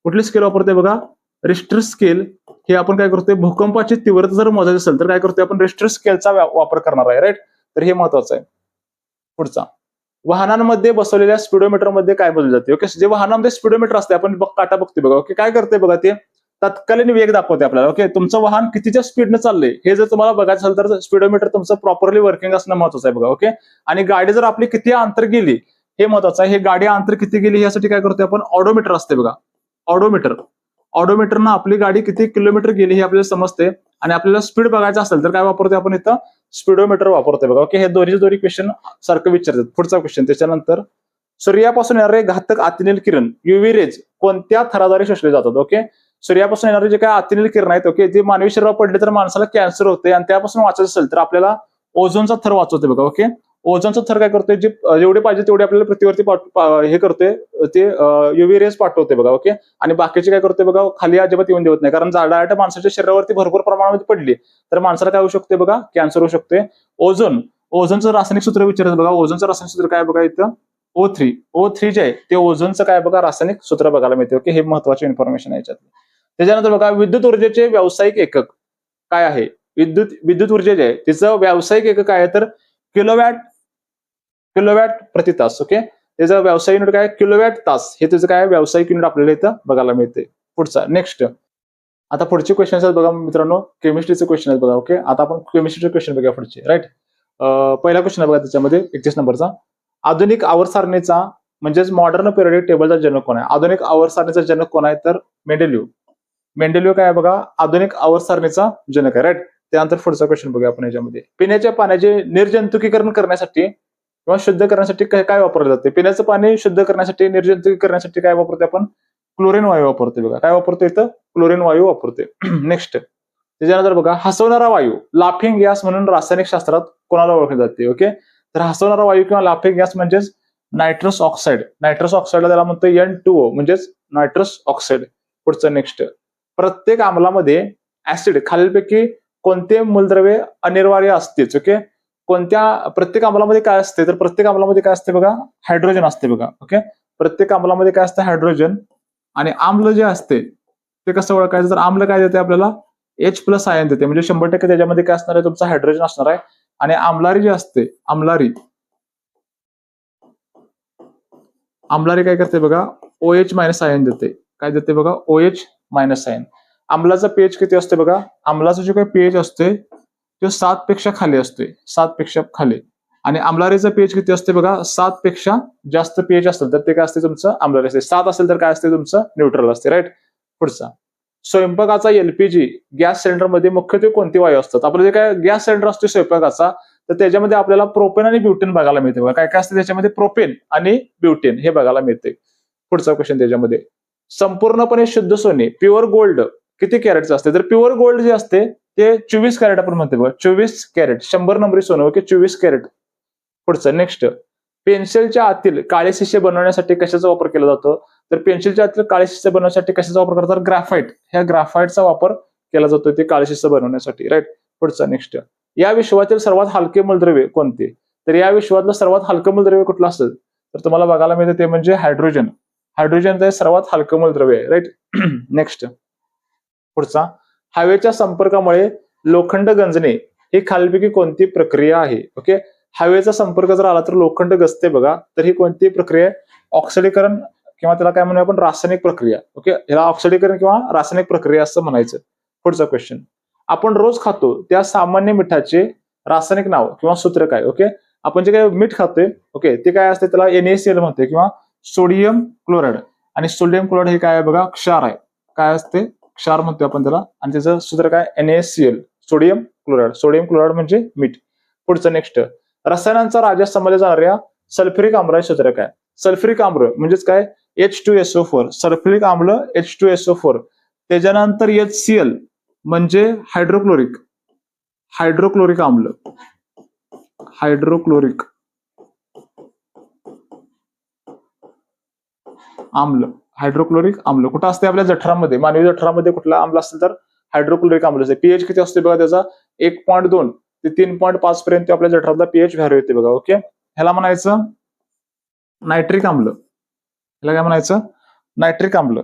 A: कुठली स्केल वापरतोय बघा? Richter scale. हे आपण काय करतोय? भूकंपाची तीव्रता जर मोजायची असेल तर काय करतोय आपण? रिश्टर स्केलचा वापर करणार आहे. राईट. तर हे महत्वाचं आहे. पुढचा. वाहनांमध्ये बसवलेल्या स्पीडोमीटर मध्ये काय बदल जाते? ओके, जे वाहनामध्ये स्पीडोमीटर असते आपण काटा बघतोय बघा. ओके, काय करते बघा? ते तत्कालीन वेग दाखवते आपल्याला. ओके, तुमचं वाहन कितीच्या स्पीडनं चाललंय हे जर तुम्हाला बघायचं असेल तर स्पीडोमीटर तुमचं प्रॉपरली वर्किंग असणं महत्वाचं आहे बघा. ओके, आणि गाडी जर आपली किती अंतर गेली हे महत्वाचं आहे. हे गाडी अंतर किती गेली यासाठी काय करतोय आपण? ऑडोमीटर असते बघा. ऑडोमीटरनं आपली गाडी किती किलोमीटर गेली हे आपल्याला समजते. आणि आपल्याला स्पीड बघायचं असेल तर काय वापरतोय आपण? इथं स्पीडोमीटर वापरतोय बघा. ओके, हे दोन्ही क्वेश्चन सारखं विचारतात. पुढचा क्वेश्चन. त्याच्यानंतर. सूर्यापासून येणारे घातक अतिनील किरण युव्ही रेज कोणत्या थराद्वारे शोषले जातात? ओके, सूर्यापासून येणारे जे काय अतिनील किरण आहेत ओके, जे मानवी शरीरावर पडले तर माणसाला कॅन्सर होते आणि त्यापासून वाचायचं असेल तर आपल्याला ओझोनचा थर वाचवते बघा. ओके, ओझोनचा थर काय करतोय? जे जेवढे पाहिजे तेवढे आपल्याला पृथ्वीवरती हे करतोय, ते युव्ही रेज पाठवते बघा. ओके, आणि बाकीचे काय करतोय बघा? खाली अजिबात येऊन देत नाही. कारण डायरेक्ट माणसाच्या शरीरावरती भरपूर प्रमाणामध्ये पडली तर माणसाला काय होऊ शकते बघा? कॅन्सर होऊ शकते. ओझोनचं रासायनिक सूत्र विचारायचं बघा. ओझोनचं रासायनिक सूत्र काय बघा इथं? O3 जे आहे ते ओझोनचं काय बघा रासायनिक सूत्र बघायला मिळते. ओके, हे महत्वाचे इन्फॉर्मेशन आहे याच्यात. त्याच्यानंतर बघा विद्युत ऊर्जेचे व्यावसायिक एकक काय आहे? विद्युत ऊर्जा जे आहे तिचं व्यावसायिक एकक काय आहे तर किलोवॅट किलोवॅट प्रति तास. ओके, त्याचं व्यावसायिक युनिट काय किलोवॅट तास, हे त्याचं काय व्यावसायिक युनिट आपल्याला इथं बघायला मिळते. पुढचा नेक्स्ट, आता पुढचे क्वेश्चन आहेत बघा मित्रांनो, केमिस्ट्रीचे क्वेश्चन आहेत बघा. ओके, आता आपण केमिस्ट्रीचे क्वेश्चन बघूया पुढचे. राईट, पहिला क्वेश्चन आहे बघा त्याच्यामध्ये 31 नंबरचा. आधुनिक आवर्त सारणीचा म्हणजेच मॉडर्न पिरियडिक टेबलचा जनक कोण आहे? आधुनिक आवर्त सारणीचा जनक कोण आहे तर मेंडेलिव्ह काय आहे बघा आधुनिक आवर्त सारणीचा जनक आहे. राईट, त्यानंतर पुढचा क्वेश्चन बघूया आपण याच्यामध्ये. पिण्याच्या पाण्याचे निर्जंतुकीकरण करण्यासाठी किंवा शुद्ध करण्यासाठी काय वापरले जाते? पिण्याचं पाणी शुद्ध करण्यासाठी निर्जंतुकीकरण करण्यासाठी काय वापरतो आपण? क्लोरीन वायू वापरते बघा. काय वापरतो इथं? क्लोरीन वायू वापरते. नेक्स्ट, त्याच्यानंतर बघा हसवणारा वायू लाफिंग गॅस म्हणून रासायनिक शास्त्रात कोणाला ओळखले जाते? ओके, तर हसवणारा वायू किंवा लाफिंग गॅस म्हणजेच नायट्रस ऑक्साईड. नायट्रस ऑक्साईडला त्याला म्हणतो N2O म्हणजेच नायट्रस ऑक्साईड. पुढचं नेक्स्ट, प्रत्येक आम्लामध्ये ऍसिड खालीलपैकी कोणते मूलद्रव्य अनिवार्य असतेच? ओके, प्रत्येक आम्लामध्ये काय असते तर प्रत्येक आम्लामध्ये काय असते बघा हायड्रोजन असते बघा. ओके, प्रत्येक आम्लामध्ये काय असतं हायड्रोजन. आणि आम्ल जे असते ते कसं ओळखायचं तर आम्ल काय देते आपल्याला H+ आयन देते, म्हणजे 100% त्याच्यामध्ये काय असणार आहे तुमचं हायड्रोजन असणार आहे. आणि आम्लारी जे असते आम्लारी काय करते बघा OH- आयन देते. काय देते बघा OH- आयन. आम्लाचा पीएच किती असते बघा? आम्लाचा जो काही पीएच असते तो 7 पेक्षा खाली असते, 7 पेक्षा खाली. आणि आम्लारीचा पीएच किती असते बघा? 7 पेक्षा जास्त पीएच असेल तर ते काय असते तुमचं आम्लारी असते. 7 असेल तर काय असते तुमचं न्यूट्रल असते. राईट, पुढचा, स्वयंपाकाचा LPG गॅस सिलेंडरमध्ये मुख्यत्वे कोणती वायू असतात? आपलं जे काय गॅस सिलेंडर असतो स्वयंपाकाचा तर त्याच्यामध्ये आपल्याला प्रोपेन आणि ब्युटेन बघायला मिळते बघा. काय काय असते त्याच्यामध्ये? प्रोपेन आणि ब्युटेन हे बघायला मिळते. पुढचा क्वेश्चन त्याच्यामध्ये, संपूर्णपणे शुद्ध सोने प्युअर गोल्ड किती कॅरेटचं असते? तर प्युअर गोल्ड जे असते ते 24 कॅरेट आपण म्हणते बघा. 24 कॅरेट 100 नंबरी सोनं. Okay, 24 carat. पुढचं नेक्स्ट, पेन्सिलच्या आतील काळे शिसे बनवण्यासाठी कशाचा वापर केला जातो? तर पेन्सिलच्या आतील काळे शिसे बनवण्यासाठी कशाचा वापर करतात? ग्राफाईट. ह्या ग्राफाईटचा वापर केला जातो ते काळे शिसे बनवण्यासाठी. राईट, पुढचा नेक्स्ट, या विश्वातील सर्वात हलके मूलद्रव्य कोणते? तर या विश्वातलं सर्वात हलकं मूलद्रव्य कुठलं असेल तर तुम्हाला बघायला मिळते ते म्हणजे हायड्रोजन. हायड्रोजन सर्वात हलकं मूलद्रव्य आहे. राईट, नेक्स्ट, पुढचा, हवेच्या संपर्कामुळे लोखंड गंजणे ही खालीलपैकी कोणती प्रक्रिया आहे? ओके, हवेचा संपर्क जर आला तर लोखंड गजते बघा. तर ही कोणती प्रक्रिया आहे? ऑक्सिडीकरण किंवा त्याला काय म्हणूया आपण रासायनिक प्रक्रिया. ओके, याला ऑक्सिडीकरण किंवा रासायनिक प्रक्रिया असं म्हणायचं. पुढचा क्वेश्चन, आपण रोज खातो त्या सामान्य मिठाचे रासायनिक नाव किंवा सूत्र काय? ओके, आपण जे काही मीठ खातोय ओके ते काय असते त्याला NaCl म्हणते किंवा सोडियम क्लोराईड. आणि सोडियम क्लोराईड हे काय आहे बघा क्षार आहे. काय असते? क्षार म्हणतोय आपण त्याला. आणि त्याचं सूत्र काय? NaCl, sodium chloride. Sodium chloride म्हणजे मीठ. पुढचं नेक्स्ट, रसायनांचा राजा समजल्या जाणाऱ्या सल्फ्युरिक आम्लाचे सूत्र काय? सल्फ्युरिक आम्ल म्हणजेच काय? H2SO4. सल्फ्युरिक आम्ल H2SO4. त्याच्यानंतर HCl म्हणजे हायड्रोक्लोरिक आम्ल. हायड्रोक्लोरिक आम्ल कुठं असते? आपल्या जठरामध्ये, मानवी जठरामध्ये कुठला आम्ल असेल तर हायड्रोक्लोरिक आम्ल असते. पीएच किती असते बघा त्याचा? 1.2 ते 3.5 पर्यंत आपल्या जठरातला पीएच व्हॅल्यू येते बघा. ओके, ह्याला म्हणायचं नायट्रिक आम्ल. ह्याला काय म्हणायचं? नायट्रिक आम्ल.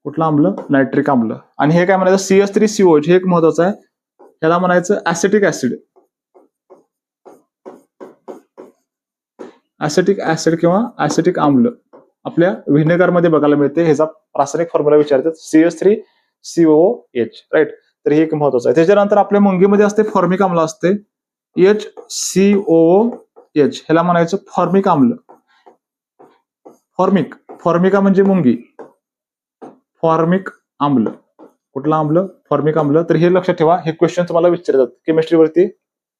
A: कुठला आम्ल? नायट्रिक आम्ल. आणि हे काय म्हणायचं? CH3COH हे एक महत्वाचं आहे. ह्याला म्हणायचं ऍसिटिक ऍसिड किंवा ऍसिटिक आम्ल. आपल्या व्हिनेगर मध्ये बघायला मिळते. ह्याचा रासायनिक फॉर्म्युला विचारतात CH3COH. राईट, तर हे एक महत्वाचं आहे. त्याच्यानंतर आपल्या मुंगीमध्ये असते फॉर्मिक आम्ल असते HCOOH. ह्याला म्हणायचं फॉर्मिक आम्ल. फॉर्मिका म्हणजे मुंगी. फॉर्मिक आम्ल. कुठला आम्ल? फॉर्मिक आम्ल. तर हे लक्षात ठेवा, हे क्वेश्चन तुम्हाला विचारतात केमिस्ट्रीवरती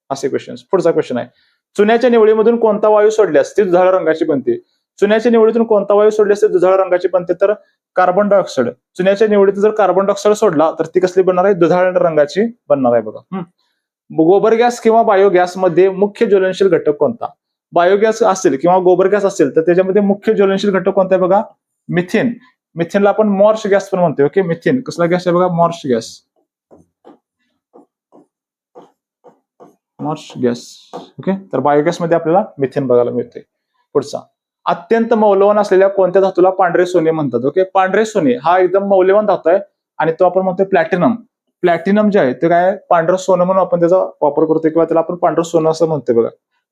A: असे क्वेश्चन. पुढचा क्वेश्चन आहे, चुन्याच्या निवडीमधून कोणता वायू सोडल्यास ती दुधाळ रंगाची बनते? चुन्याच्या निवडीतून कोणता वायू सोडल्यास ती दुधाळ रंगाची बनते? तर कार्बन डायऑक्साईड. चुन्याच्या निवडीत जर कार्बन डायऑक्साईड सोडला तर ती कसली बनणार आहे? दुधाळ रंगाची बनणार आहे बघा. गोबर गॅस किंवा बायोगॅस मध्ये मुख्य ज्वलनशील घटक कोणता? बायोगॅस असेल किंवा गोबर गॅस असेल तर त्याच्यामध्ये मुख्य ज्वलनशील घटक कोणता आहे बघा? मिथेन. मिथेनला आपण मॉर्श गॅस पण म्हणतो. ओके, मिथेन कसला गॅस आहे बघा? मॉर्श गॅस. Marsh gas. ओके, तर बायोगॅस मध्ये आपल्याला मिथेन बघायला मिळते. पुढचा, अत्यंत मौल्यवान असलेल्या कोणत्या धातूला पांढरे सोने म्हणतात? ओके, पांढरे सोने हा एकदम मौल्यवान धातू आहे आणि तो आपण म्हणतो प्लॅटिनम. प्लॅटिनम जे आहे ते काय पांढरं सोनं म्हणून आपण त्याचा वापर करतो किंवा त्याला आपण पांढरं सोनं असं म्हणतोय बघा.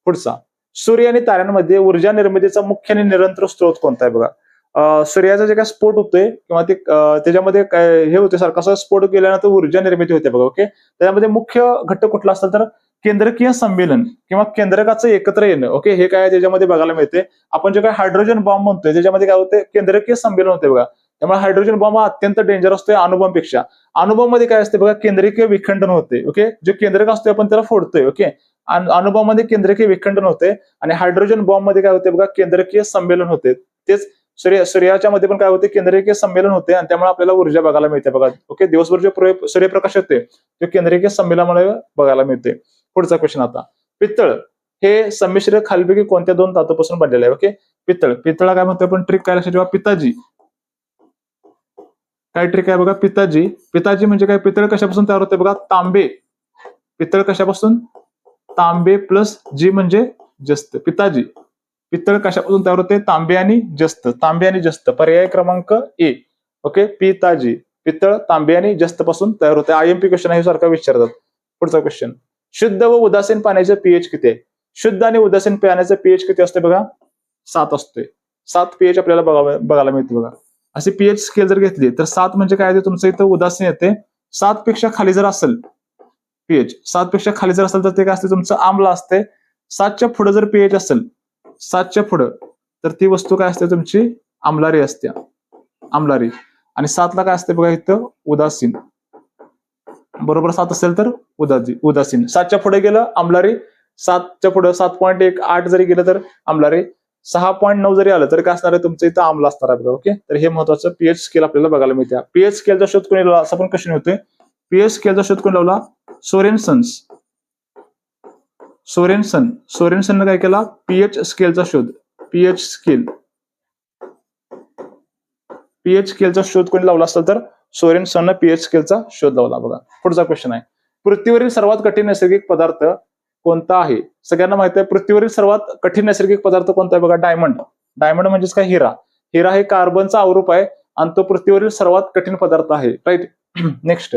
A: पुढचा, सूर्य आणि ताऱ्यांमध्ये ऊर्जा निर्मितीचा मुख्य आणि निरंतर स्रोत कोणता आहे बघा. सूर्याचा जे काय स्फोट होतोय किंवा ते त्याच्यामध्ये काय हे होते सारखं असं स्फोट केल्यानंतर ऊर्जा निर्मिती होते बघा. ओके, त्यामध्ये मुख्य घटक कुठला असतात तर केंद्रकीय संमेलन किंवा केंद्रकाचं एकत्र येणं. ओके, हे काय त्याच्यामध्ये बघायला मिळते. आपण जे काय हायड्रोजन बॉम्ब म्हणतोय त्याच्यामध्ये काय होते केंद्रकीय संमेलन होते बघा. त्यामुळे हायड्रोजन बॉम्ब हा अत्यंत डेंजर असतोय अणुबॉम्बपेक्षा. अणुबॉम्बमध्ये काय असते बघा केंद्रकीय विखंडन होते. ओके, जे केंद्रक असतोय आपण त्याला फोडतोय. ओके, अणुबॉम्ब मध्ये केंद्रकीय विखंडन होते आणि हायड्रोजन बॉम्ब मध्ये काय होते बघा केंद्रकीय संमेलन होते. तेच सूर्याच्या मध्ये पण काय होते केंद्रकीय संमेलन होते आणि त्यामुळे आपल्याला ऊर्जा बघायला मिळते बघा. ओके, दिवसभर जे सूर्यप्रकाश येते ते केंद्रकीय संमेलनामुळे बघायला मिळते. पुढचा क्वेश्चन आता, पित्तळ हे संमिश्र खालीलपैकी कोणत्या दोन धातूपासून बनलेले आहे? ओके, पित्तळा काय म्हणतो आपण ट्रिक काय लक्षात ठेवा. पिताजी काय ट्रिक आहे बघा. पिताजी म्हणजे काय, पितळ कशापासून तयार होते बघा तांबे. पितळ कशापासून, तांबे प्लस जी म्हणजे जस्त. पितळ कशापासून तयार होते, तांबे आणि जस्त. तांबे आणि जस्त, पर्याय क्रमांक ए. ओके, पिताजी पितळ तांबे आणि जस्त पासून तयार होते. IMP क्वेश्चन आहे सारखा विचारतात. पुढचा क्वेश्चन, शुद्ध व उदासीन पाण्याचे पीएच किती आहे? शुद्ध आणि उदासीन पाण्याचं पीएच किती असते बघा 7 असते. 7 पीएच आपल्याला बघायला मिळते बघा. असे पीएच स्केल जर घेतली तर 7 म्हणजे काय तुमचं इथं उदासीन येते. 7 पेक्षा खाली जर असेल पीएच, 7 पेक्षा खाली जर असेल तर ते काय असते तुमचं आम्ल असते. 7च्या पुढे जर पीएच असेल, 7च्या पुढे तर ती वस्तू काय असते तुमची आम्लारी असते. आम्लारी. आणि 7ला काय असते बघा इथं उदासीन. बरोबर 7 असेल तर उदासीन. 7च्या पुढे गेलं आम्लारी, 7च्या पुढे 7.18 जरी गेलं तर आम्लारी, 6.9 जरी आलं तर काय असणार आहे तुमचं इथं आम्ल असणार आहे बघा. ओके, तर हे महत्वाचं पीएच स्केल आपल्याला बघायला मिळते. पीएच स्केलचा शोध कोणी लावला असा पण क्वेश्चन होतोय. पीएच स्केलचा शोध कोणी लावला? सोरेनसन काय केला पीएच स्केलचा शोध. पीएच स्केलचा शोध कोणी लावला असेल तर सोरेनसन पीएच स्केलचा शोध लावला बघा. पुढचा क्वेश्चन आहे, पृथ्वीवरील सर्वात कठीण नैसर्गिक पदार्थ कोणता आहे? सगळ्यांना माहिती आहे पृथ्वीवरील सर्वात कठीण नैसर्गिक पदार्थ कोणता आहे बघा डायमंड. डायमंड म्हणजेच काय हिरा हे कार्बनचा अवरूप आहे आणि तो पृथ्वीवरील सर्वात कठीण पदार्थ आहे. राईट. नेक्स्ट,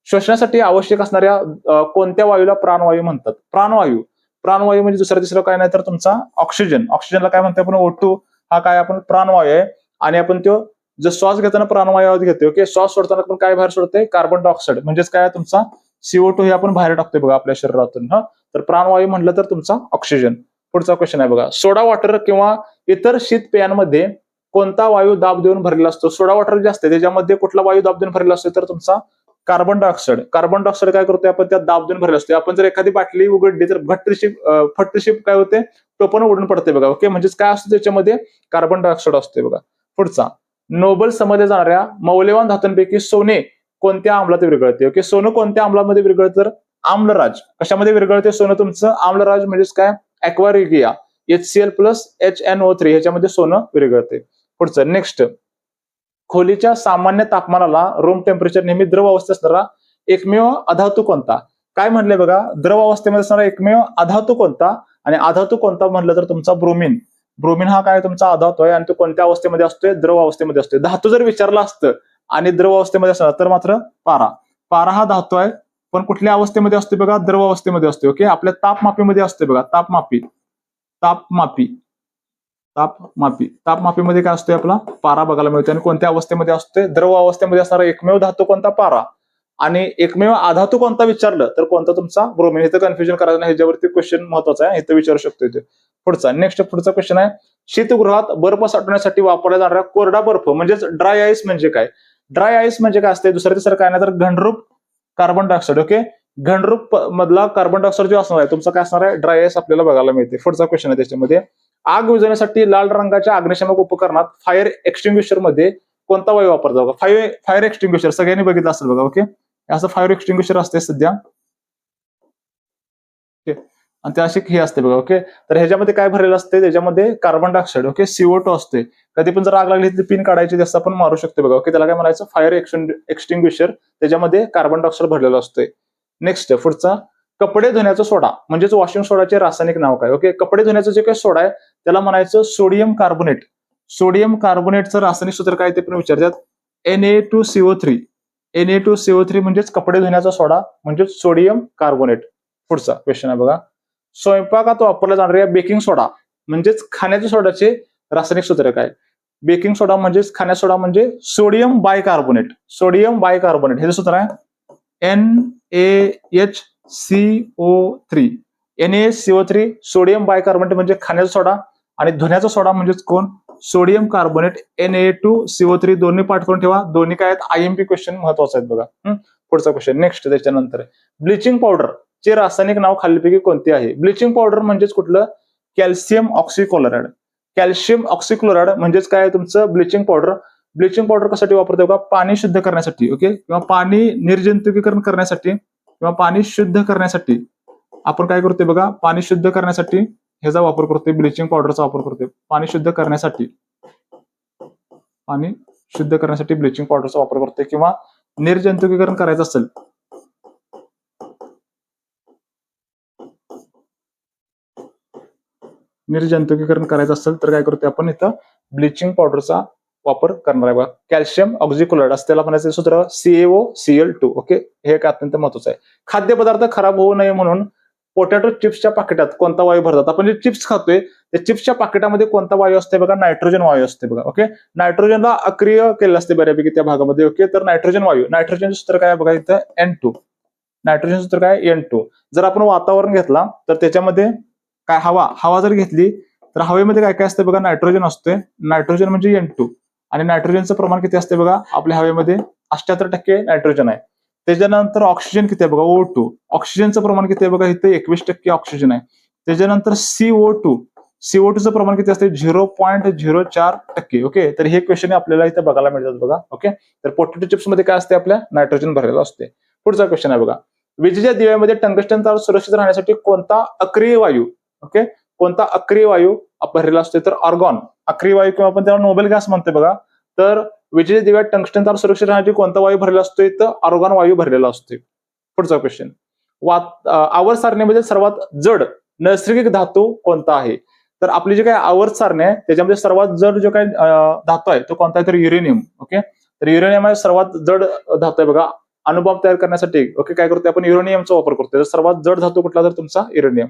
A: श्वसनासाठी आवश्यक असणाऱ्या कोणत्या वायूला प्राणवायू म्हणतात? प्राणवायू म्हणजे दुसरा तिसरा काय नाही तर तुमचा ऑक्सिजनला काय म्हणतो आपण O2 हा काय आपण प्राणवायू आहे आणि आपण तो जर श्वास घेताना प्राणवायू घेतो. ओके, श्वास सोडताना आपण काय बाहेर सोडतोय कार्बन डायऑक्साईड म्हणजेच काय तुमचा CO2 हे आपण बाहेर टाकतोय बघा आपल्या शरीरातून. तर प्राणवायू म्हटलं तर तुमचा ऑक्सिजन. पुढचा क्वेश्चन आहे बघा, सोडा वॉटर किंवा इतर शीत पेयांमध्ये कोणता वायू दाब देऊन भरलेला असतो? सोडा वॉटर जे असते त्याच्यामध्ये कुठला वायू दाब देऊन भरलेला असतो तर तुमचा कार्बन डायऑक्साईड काय करतोय आपण त्यात दाब देऊन भरलेला असतो. आपण जर एखादी बाटली उघडली तर फट्टशी काय होते टोपण उडून पडते बघा. ओके, म्हणजेच काय असतं त्याच्यामध्ये कार्बन डायऑक्साईड असते बघा. पुढचा, नोबल समजल्या जाणाऱ्या मौल्यवान धातूंपैकी सोने कोणत्या अम्लात विरघळते? ओके, सोनं कोणत्या अम्लामध्ये विरघळतं तर आम्लराज. कशामध्ये विरघळते सोनं तुमचं? आम्लराज म्हणजेच काय ऍक्वा रेगिया HCl प्लस HNO3 ह्याच्यामध्ये सोनं विरघळते. पुढचं, नेक्स्ट, खोलीच्या सामान्य तापमानाला रूम टेम्परेचर नेहमी द्रव अवस्थेत असणारा एकमेव अधातू कोणता? काय म्हणले बघा, द्रव अवस्थेमध्ये असणारा एकमेव अधातू कोणता? आणि अधातू कोणता म्हणलं तर तुमचा ब्रोमिन हा काय तुमचा अधातू आहे आणि तो कोणत्या अवस्थेमध्ये असतोय? द्रव अवस्थेमध्ये असतोय. धातू जर विचारला असतं आणि द्रव अवस्थेमध्ये असणार तर मात्र पारा हा धातू आहे पण कुठल्या अवस्थेमध्ये असतोय बघा? द्रव अवस्थेमध्ये असतोय. ओके, आपल्या तापमापीमध्ये असतोय बघा. तापमापीमध्ये काय असतोय आपला पारा बघायला मिळतो. आणि कोणत्या अवस्थेमध्ये असतोय? द्रव अवस्थेमध्ये असणारा एकमेव धातू कोणता? पारा. आणि एकमेव अधातू कोणता विचारलं तर कोणता तुमचा? ब्रोमिन. इथं कन्फ्युजन करायचं नाही, ह्याच्यावरती क्वेश्चन महत्वाचा आहे, इथं विचारू शकतो इथे. पुढचा क्वेश्चन आहे, शीतगृहात बर्फ साठवण्यासाठी वापरला जाणारा कोरडा बर्फ म्हणजेच ड्राय आईस म्हणजे काय? ड्राय आईस म्हणजे काय असते? दुसरं तिसरं काय नाही तर घनरूप कार्बन डायऑक्साईड. ओके, घनरूप मधला कार्बन डायऑक्साईड जो असणार आहे तुमचा काय असणार आहे? ड्राय आईस आपल्याला बघायला मिळते. पुढचा क्वेश्चन आहे त्याच्यामध्ये, आग विझवण्यासाठी लाल रंगाच्या अग्निशामक उपकरणात फायर एक्सटिंग्विशर मध्ये कोणता वायू वापरला बघा? फायर एक्सटिंग्विशर सगळ्यांनी बघितलं असेल बघा. ओके, असं फायर एक्सटिंग्विशर असते सध्या. आणि ते असे हे असते बघा. ओके, तर ह्याच्यामध्ये काय भरलेलं असते? त्याच्यामध्ये कार्बन डायऑक्साईड. ओके, CO2 असते. कधी पण जर आग लागली तर पिन काढायची जास्त आपण मारू शकतो बघा. ओके, त्याला काय म्हणायचं? Fire extinguisher. त्याच्यामध्ये कार्बन डायऑक्साईड भरलेलं असतोय. नेक्स्ट, पुढचा, कपडे धुण्याचा सोडा म्हणजेच वॉशिंग सोडाचे रासायनिक नाव काय? ओके, कपडे धुण्याचं जे काही सोडा आहे त्याला म्हणायचं सोडियम कार्बोनेट. सोडियम कार्बोनेटचं रासायनिक सूत्र काय ते पण विचारतात. Na2CO3. Na2CO3 म्हणजेच कपडे धुण्याचा सोडा म्हणजेच सोडियम कार्बोनेट. पुढचा क्वेश्चन आहे बघा. स्वयंपाकात वापरला जाणाऱ्या बेकिंग सोडा म्हणजेच खाण्याच्या सोड्याचे रासायनिक सूत्र काय? बेकिंग सोडा म्हणजेच खाण्याचा सोडा म्हणजे सोडियम बायकार्बोनेट. सोडियम बायकार्बोनेट हे सूत्र आहे NaHCO3. NaCO3 सोडियम बायकार्बोनेट म्हणजे खाण्याचा सोडा आणि धुण्याचा सोडा म्हणजेच कोण? Sodium carbonate. Na2CO3 दोन्ही पाठ करून ठेवा. दोन्ही काय आहेत? IMP क्वेश्चन महत्वाचे आहेत बघा. पुढचा क्वेश्चन नेक्स्ट त्याच्यानंतर ब्लिचिंग पावडर चे रासायनिक नाव खालीलपैकी कोणते आहे? ब्लिचिंग पावडर म्हणजेच कुठलं? Calcium oxychloride. कॅल्शियम ऑक्सिक्लोराइड म्हणजेच काय तुमचं ब्लिचिंग पावडर. ब्लिचिंग पावडर कशासाठी वापरतो का? पाणी शुद्ध करण्यासाठी. ओके, किंवा पाणी निर्जंतुकीकरण करण्यासाठी किंवा पाणी शुद्ध करण्यासाठी आपण काय करतोय बघा? पाणी शुद्ध करण्यासाठी ह्याचा वापर करतोय, ब्लिचिंग पावडरचा वापर करतोय. पाणी शुद्ध करण्यासाठी ब्लिचिंग पावडरचा वापर करतोय किंवा निर्जंतुकीकरण करायचं असेल तर काय करतोय आपण इथं ब्लिचिंग पावडरचा वापर करणार आहे बघा. कॅल्शियम ऑक्झिक्लोराइड असं त्याला म्हणायचं सूत्र CaOCl2. ओके, हे एक अत्यंत महत्वाचं आहे. खाद्यपदार्थ खराब होऊ नये म्हणून पोटॅटो चिप्सच्या पाकिटात कोणता वायू भरतात? आपण जे चिप्स खातोय त्या चिप्सच्या पाकिटामध्ये कोणता वायू असते बघा? नायट्रोजन वायू असते बघा. ओके, नायट्रोजनला अक्रिय केलेलं असते बऱ्यापैकी त्या भागामध्ये. ओके, तर नायट्रोजन वायू, नायट्रोजन सूत्र काय बघा इथं? N2. नायट्रोजन सूत्र काय? N2. जर आपण वातावरण घेतला तर त्याच्यामध्ये काय हवा जर घेतली तर हवेमध्ये काय काय असतं बघा? नायट्रोजन असते. नायट्रोजन म्हणजे N2 आणि नायट्रोजनचं प्रमाण किती असते बघा? आपल्या हवेमध्ये 78% नायट्रोजन आहे. त्याच्यानंतर ऑक्सिजन किती आहे बघा? O2. ऑक्सिजनचं प्रमाण किती आहे बघा? इथे 21% ऑक्सिजन आहे. त्याच्यानंतर CO2चं प्रमाण किती असते? 0.04%. ओके, तर हे क्वेश्चन आपल्याला इथे बघायला मिळतात बघा. ओके, तर पोटॅटो चिप्स मध्ये काय असते? आपल्या नायट्रोजन भरलेलं असते. पुढचा क्वेश्चन आहे बघा. विजेच्या दिव्यामध्ये टंगस्टन तार सुरक्षित राहण्यासाठी कोणता अक्रिय वायू, ओके, कोणता अक्रिय वायू भरलेला असतो? तर आर्गॉन. अक्रिय वायू किंवा आपण त्याला नोबेल गॅस म्हणतोय बघा. तर विजेच्या दिव्यात टंगस्टन तार सुरक्षित राहण्यासाठी कोणता वायू भरलेला असतोय? तर आर्गॉन वायू भरलेला असतोय. पुढचा क्वेश्चन. आवर्त सारणीमध्ये सर्वात जड नैसर्गिक धातू कोणता आहे? तर आपली जी काही आवर्त सारणी आहे त्याच्यामध्ये सर्वात जड जो काही धातू आहे तो कोणता आहे? तर युरेनियम. ओके, तर युरेनियम आहे सर्वात जड धातू आहे बघा. अणुबॉम्ब तयार करण्यासाठी ओके काय करतोय आपण? युरेनियमचा वापर करतोय. तर सर्वात जड धातू कुठला? तर तुमचा युरेनियम.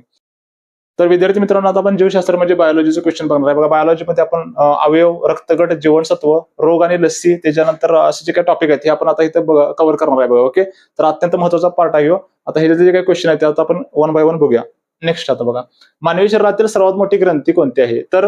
A: तर विद्यार्थी मित्रांनो, आता आपण जीवशास्त्र म्हणजे बायोलॉजीचं क्वेश्चन बघणार आहे बघा. बायोलॉजीमध्ये आपण अवयव, रक्तगट, जीवनसत्व, रोग आणि लसी, त्याच्यानंतर असे जे काही टॉपिक आहेत हे आपण आता इथं कव्हर करणार आहे बघा. ओके, तर अत्यंत महत्वाचा पार्ट आहे. आता हे जे काही क्वेश्चन आहेत ते आता आपण 1 बाय 1 बघूया. नेक्स्ट आता बघा, मानवी शरीरातील सर्वात मोठी ग्रंथी कोणती आहे? तर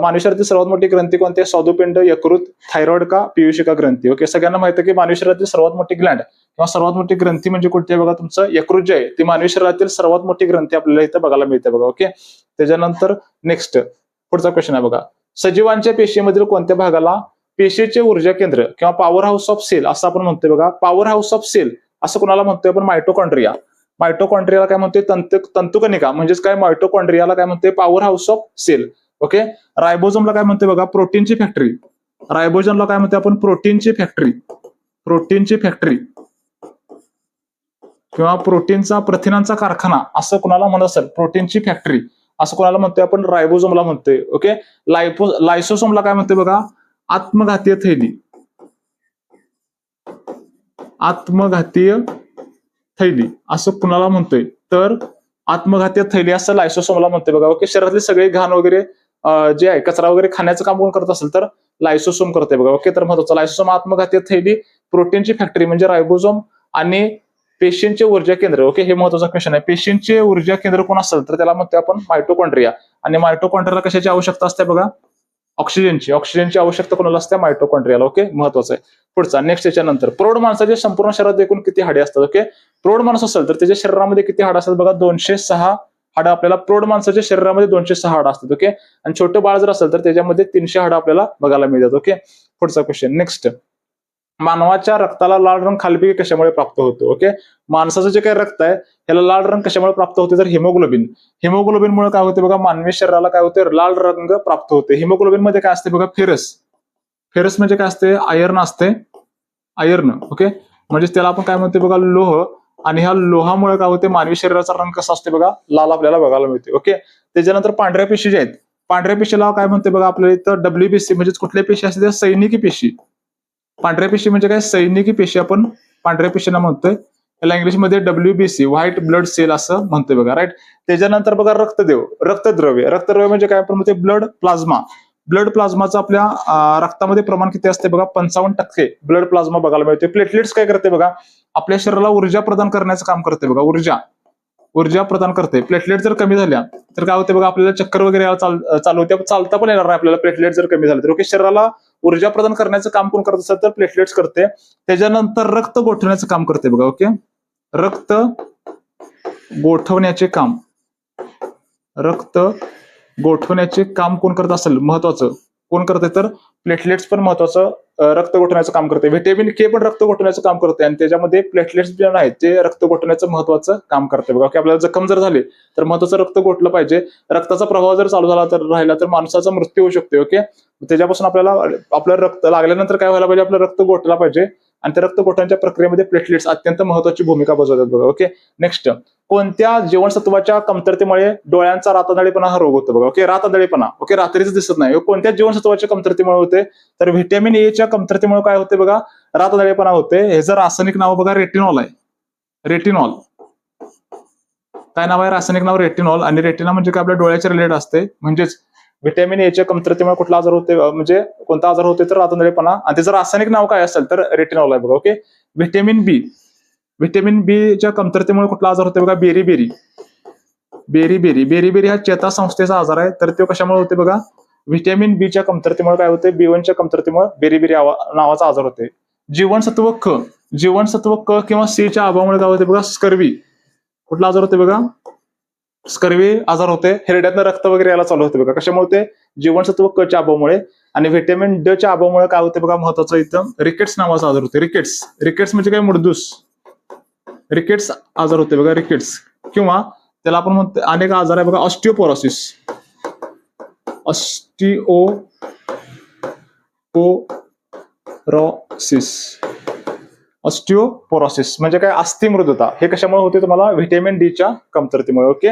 A: मानवी शरीरातील सर्वात मोठी ग्रंथी कोणती आहे? स्वादुपिंड, यकृत, थायरॉइड का पीयूषिका ग्रंथी? ओके, सगळ्यांना माहिती आहे की मानवी शरीरातील सर्वात मोठी ग्लँड किंवा सर्वात मोठी ग्रंथी म्हणजे कोणती आहे बघा? तुमचं यकृत जे आहे ती मानवी शरीरातील सर्वात मोठी ग्रंथी आपल्याला इथं बघायला मिळते बघा. ओके, त्याच्यानंतर नेक्स्ट पुढचा क्वेश्चन आहे बघा. सजीवांच्या पेशीमधील कोणत्या भागाला पेशीचे ऊर्जा केंद्र किंवा पॉवर हाऊस ऑफ सेल असं आपण म्हणतोय बघा? पॉवर हाऊस ऑफ सेल असं कोणाला म्हणतोय आपण? मायटोकॉन्ड्रिया. मायटोकॉन्ड्रियाला काय म्हणतोय? तंतुकणिका म्हणजेच काय? मायटोकॉन्ड्रियाला काय म्हणतोय? Power house of cell. Okay, रायबोझोमला काय म्हणतोय बघा? प्रोटीनची फॅक्टरी. रायबोझोमला काय म्हणतोय आपण? प्रोटीनची फॅक्टरी. किंवा प्रोटीनचा प्रथिनांचा कारखाना असं कोणाला म्हणत असेल? प्रोटीनची फॅक्टरी असं कोणाला म्हणतोय आपण? रायबोझोमला म्हणतोय. ओके, लायसोसोमला काय म्हणतोय बघा? आत्मघातीय थैली असं कुणाला म्हणतोय? तर आत्मघातीय थैली असं लायसोसोमला म्हणतोय बघा. ओके, शरीरातले सगळे घाण वगैरे जे आहे कचरा वगैरे खाण्याचं काम कोण करत असेल तर लायसोसोम करतोय बघा. ओके, तर महत्वाचं लायसोसोम आत्मघातीय थैली, प्रोटीनची फॅक्टरी म्हणजे रायबोझोम आणि पेशींचे ऊर्जा केंद्र. ओके, हे महत्वाचा क्वेश्चन आहे. पेशींचे ऊर्जा केंद्र कोण असेल तर त्याला म्हणतोय आपण मायटोकॉन्ड्रिया. आणि मायटोकॉन्ड्रियाला कशाची आवश्यकता असते बघा? ऑक्सिजनची आवश्यकता कोणाला असते? मायटोकॉन्ड्रियाला. ओके, महत्वाचं आहे. पुढचा नेक्स्ट त्याच्यानंतर प्रौढ माणसाच्या संपूर्ण शरीरात एकूण किती हाडे असतात? ओके, प्रौढ माणूस असेल तर त्याच्या शरीरामध्ये किती हाडं असतात बघा? 206 हाडं आपल्याला प्रौढ माणसाच्या शरीरामध्ये 206 हाडं असतात. ओके, आणि छोटं बाळ जर असेल तर त्याच्यामध्ये 300 हाडं आपल्याला बघायला मिळतात. ओके, पुढचा क्वेश्चन नेक्स्ट. मानवाच्या रक्ताला लाल रंग खालीलपैकी कशामुळे प्राप्त होतो? ओके, माणसाचं जे काही रक्त आहे त्याला लाल रंग कशामुळे प्राप्त होते? तर हिमोग्लोबिन मुळे काय होते बघा? मानवी शरीराला काय होते? लाल रंग प्राप्त होते. हिमोग्लोबिन मध्ये काय असते बघा? फेरस म्हणजे काय असते? आयर्न असते. आयर्न. ओके, म्हणजे त्याला आपण काय म्हणतो बघा? लोह. आणि ह्या लोहामुळे काय होते, मानवी शरीराचा रंग कसा असते बघा, लाल आपल्याला बघायला मिळते. ओके, त्याच्यानंतर पांढऱ्या पेशी ज्या आहेत, पांढऱ्या पेशीला काय म्हणते बघा आपल्याला इथं WBC, म्हणजे कुठल्या पेशी असते त्या सैनिकी पेशी. पांढऱ्या पेशी म्हणजे काय, सैनिकी पेशी आपण पांढऱ्या पेशीला म्हणतोय. त्याला इंग्लिशमध्ये WBC, व्हाईट ब्लड सेल असं म्हणतोय बघा, राईट. त्याच्यानंतर बघा रक्तदेव, रक्तद्रव्य. रक्तद्रव्य म्हणजे काय, आपण म्हणतो ब्लड प्लाझ्मा. ब्लड प्लाझ्माचं आपल्या रक्तामध्ये प्रमाण किती असते बघा, 55% ब्लड प्लाझ्मा बघायला मिळते. प्लेटलेट्स काय करते बघा, आपल्या शरीराला ऊर्जा प्रदान करण्याचं काम करते बघा, ऊर्जा प्रदान करते. प्लेटलेट जर कमी झाल्या तर काय होते बघा, आपल्याला चक्कर वगैरे चालू होते, चालता पण येणार नाही आपल्याला प्लेटलेट जर कमी झाले तर. ओके, शरीराला ऊर्जा प्रदान करण्याचं काम कोण करत असेल तर प्लेटलेट्स करते. त्याच्यानंतर रक्त गोठवण्याचं काम करते बघा. ओके, रक्त गोठवण्याचे काम, रक्त गोठवण्याचे काम कोण करत असेल, महत्वाचं कोण करते तर प्लेटलेट्स पण महत्वाचं रक्त गोठवण्याचं काम करते. व्हिटॅमिन के पण रक्त गोठवण्याचं काम करते आणि त्याच्यामध्ये प्लेटलेट्स जे आहेत ते रक्त गोठवण्याचं महत्वाचं काम करते बघा. की आपल्याला जखम जर झाली तर महत्वाचं रक्त गोठलं पाहिजे. रक्ताचा प्रवाह जर चालू झाला तर राहिला तर माणसाचा मृत्यू होऊ शकतो. ओके, त्याच्यापासून आपल्याला आपलं रक्त लागल्यानंतर काय व्हायला पाहिजे, आपलं रक्त गोठला पाहिजे आणि त्या रक्त गोठवण्याच्या प्रक्रियेमध्ये प्लेटलेट्स अत्यंत महत्वाची भूमिका बजावतात बघा. ओके, नेक्स्ट, कोणत्या जीवनसत्वाच्या कमतरतेमुळे डोळ्यांचा रातआंधळेपणा हा रोग होतो बघा. ओके, रातआंधळेपणा, ओके, रात्रीच दिसत नाही. कोणत्या जीवनसत्वाच्या कमतरतेमुळे होते तर व्हिटॅमिन ए च्या कमतरतेमुळे काय होते बघा, रातआंधळेपणा होते. हे जर रासायनिक नाव बघा, रेटिनॉल आहे. रेटिनॉल काय नाव आहे, रासायनिक नाव रेटिनॉल. आणि रेटिना म्हणजे काय, आपल्या डोळ्याच्या रिलेटेड असते. म्हणजेच व्हिटॅमिन ए च्या कमतरतेमुळे कुठला आजार होते, म्हणजे कोणता आजार होते तर रातआंधळेपणा. आणि त्याचं रासायनिक नाव काय असेल तर रेटिनॉल आहे बघा. ओके, व्हिटॅमिन बी च्या कमतरतेमुळे कुठला आजार होते बघा, बेरी हा चेतासंस्थेचा आजार आहे. तर तो कशामुळे होते बघा, व्हिटॅमिन बी च्या कमतरतेमुळे काय होते, B1 च्या कमतरतेमुळे बेरी नावाचा आजार होते. जीवनसत्व क किंवा C च्या अभावामुळे काय होते बघा, स्कर्वी. कुठला आजार होते बघा, स्कर्वी आजार होते. हिरड्यातनं रक्त वगैरे यायला चालू होते बघा, कशामुळे होते, जीवनसत्व क च्या अभावामुळे. आणि व्हिटॅमिन ड च्या अभावामुळे काय होते बघा, महत्वाचं इथं रिकेट्स नावाचा आजार होते. रिकेट्स म्हणजे काय, मुडदूस. रिकेट्स आजार होते बघा, रिकेट्स. किंवा त्याला आपण म्हणतो अनेक आजार आहे बघा, ऑस्टिओपोरोसिस म्हणजे काय, अस्थिमृदुता. हे कशामुळे होते तुम्हाला, व्हिटॅमिन डी च्या कमतरतेमुळे. ओके,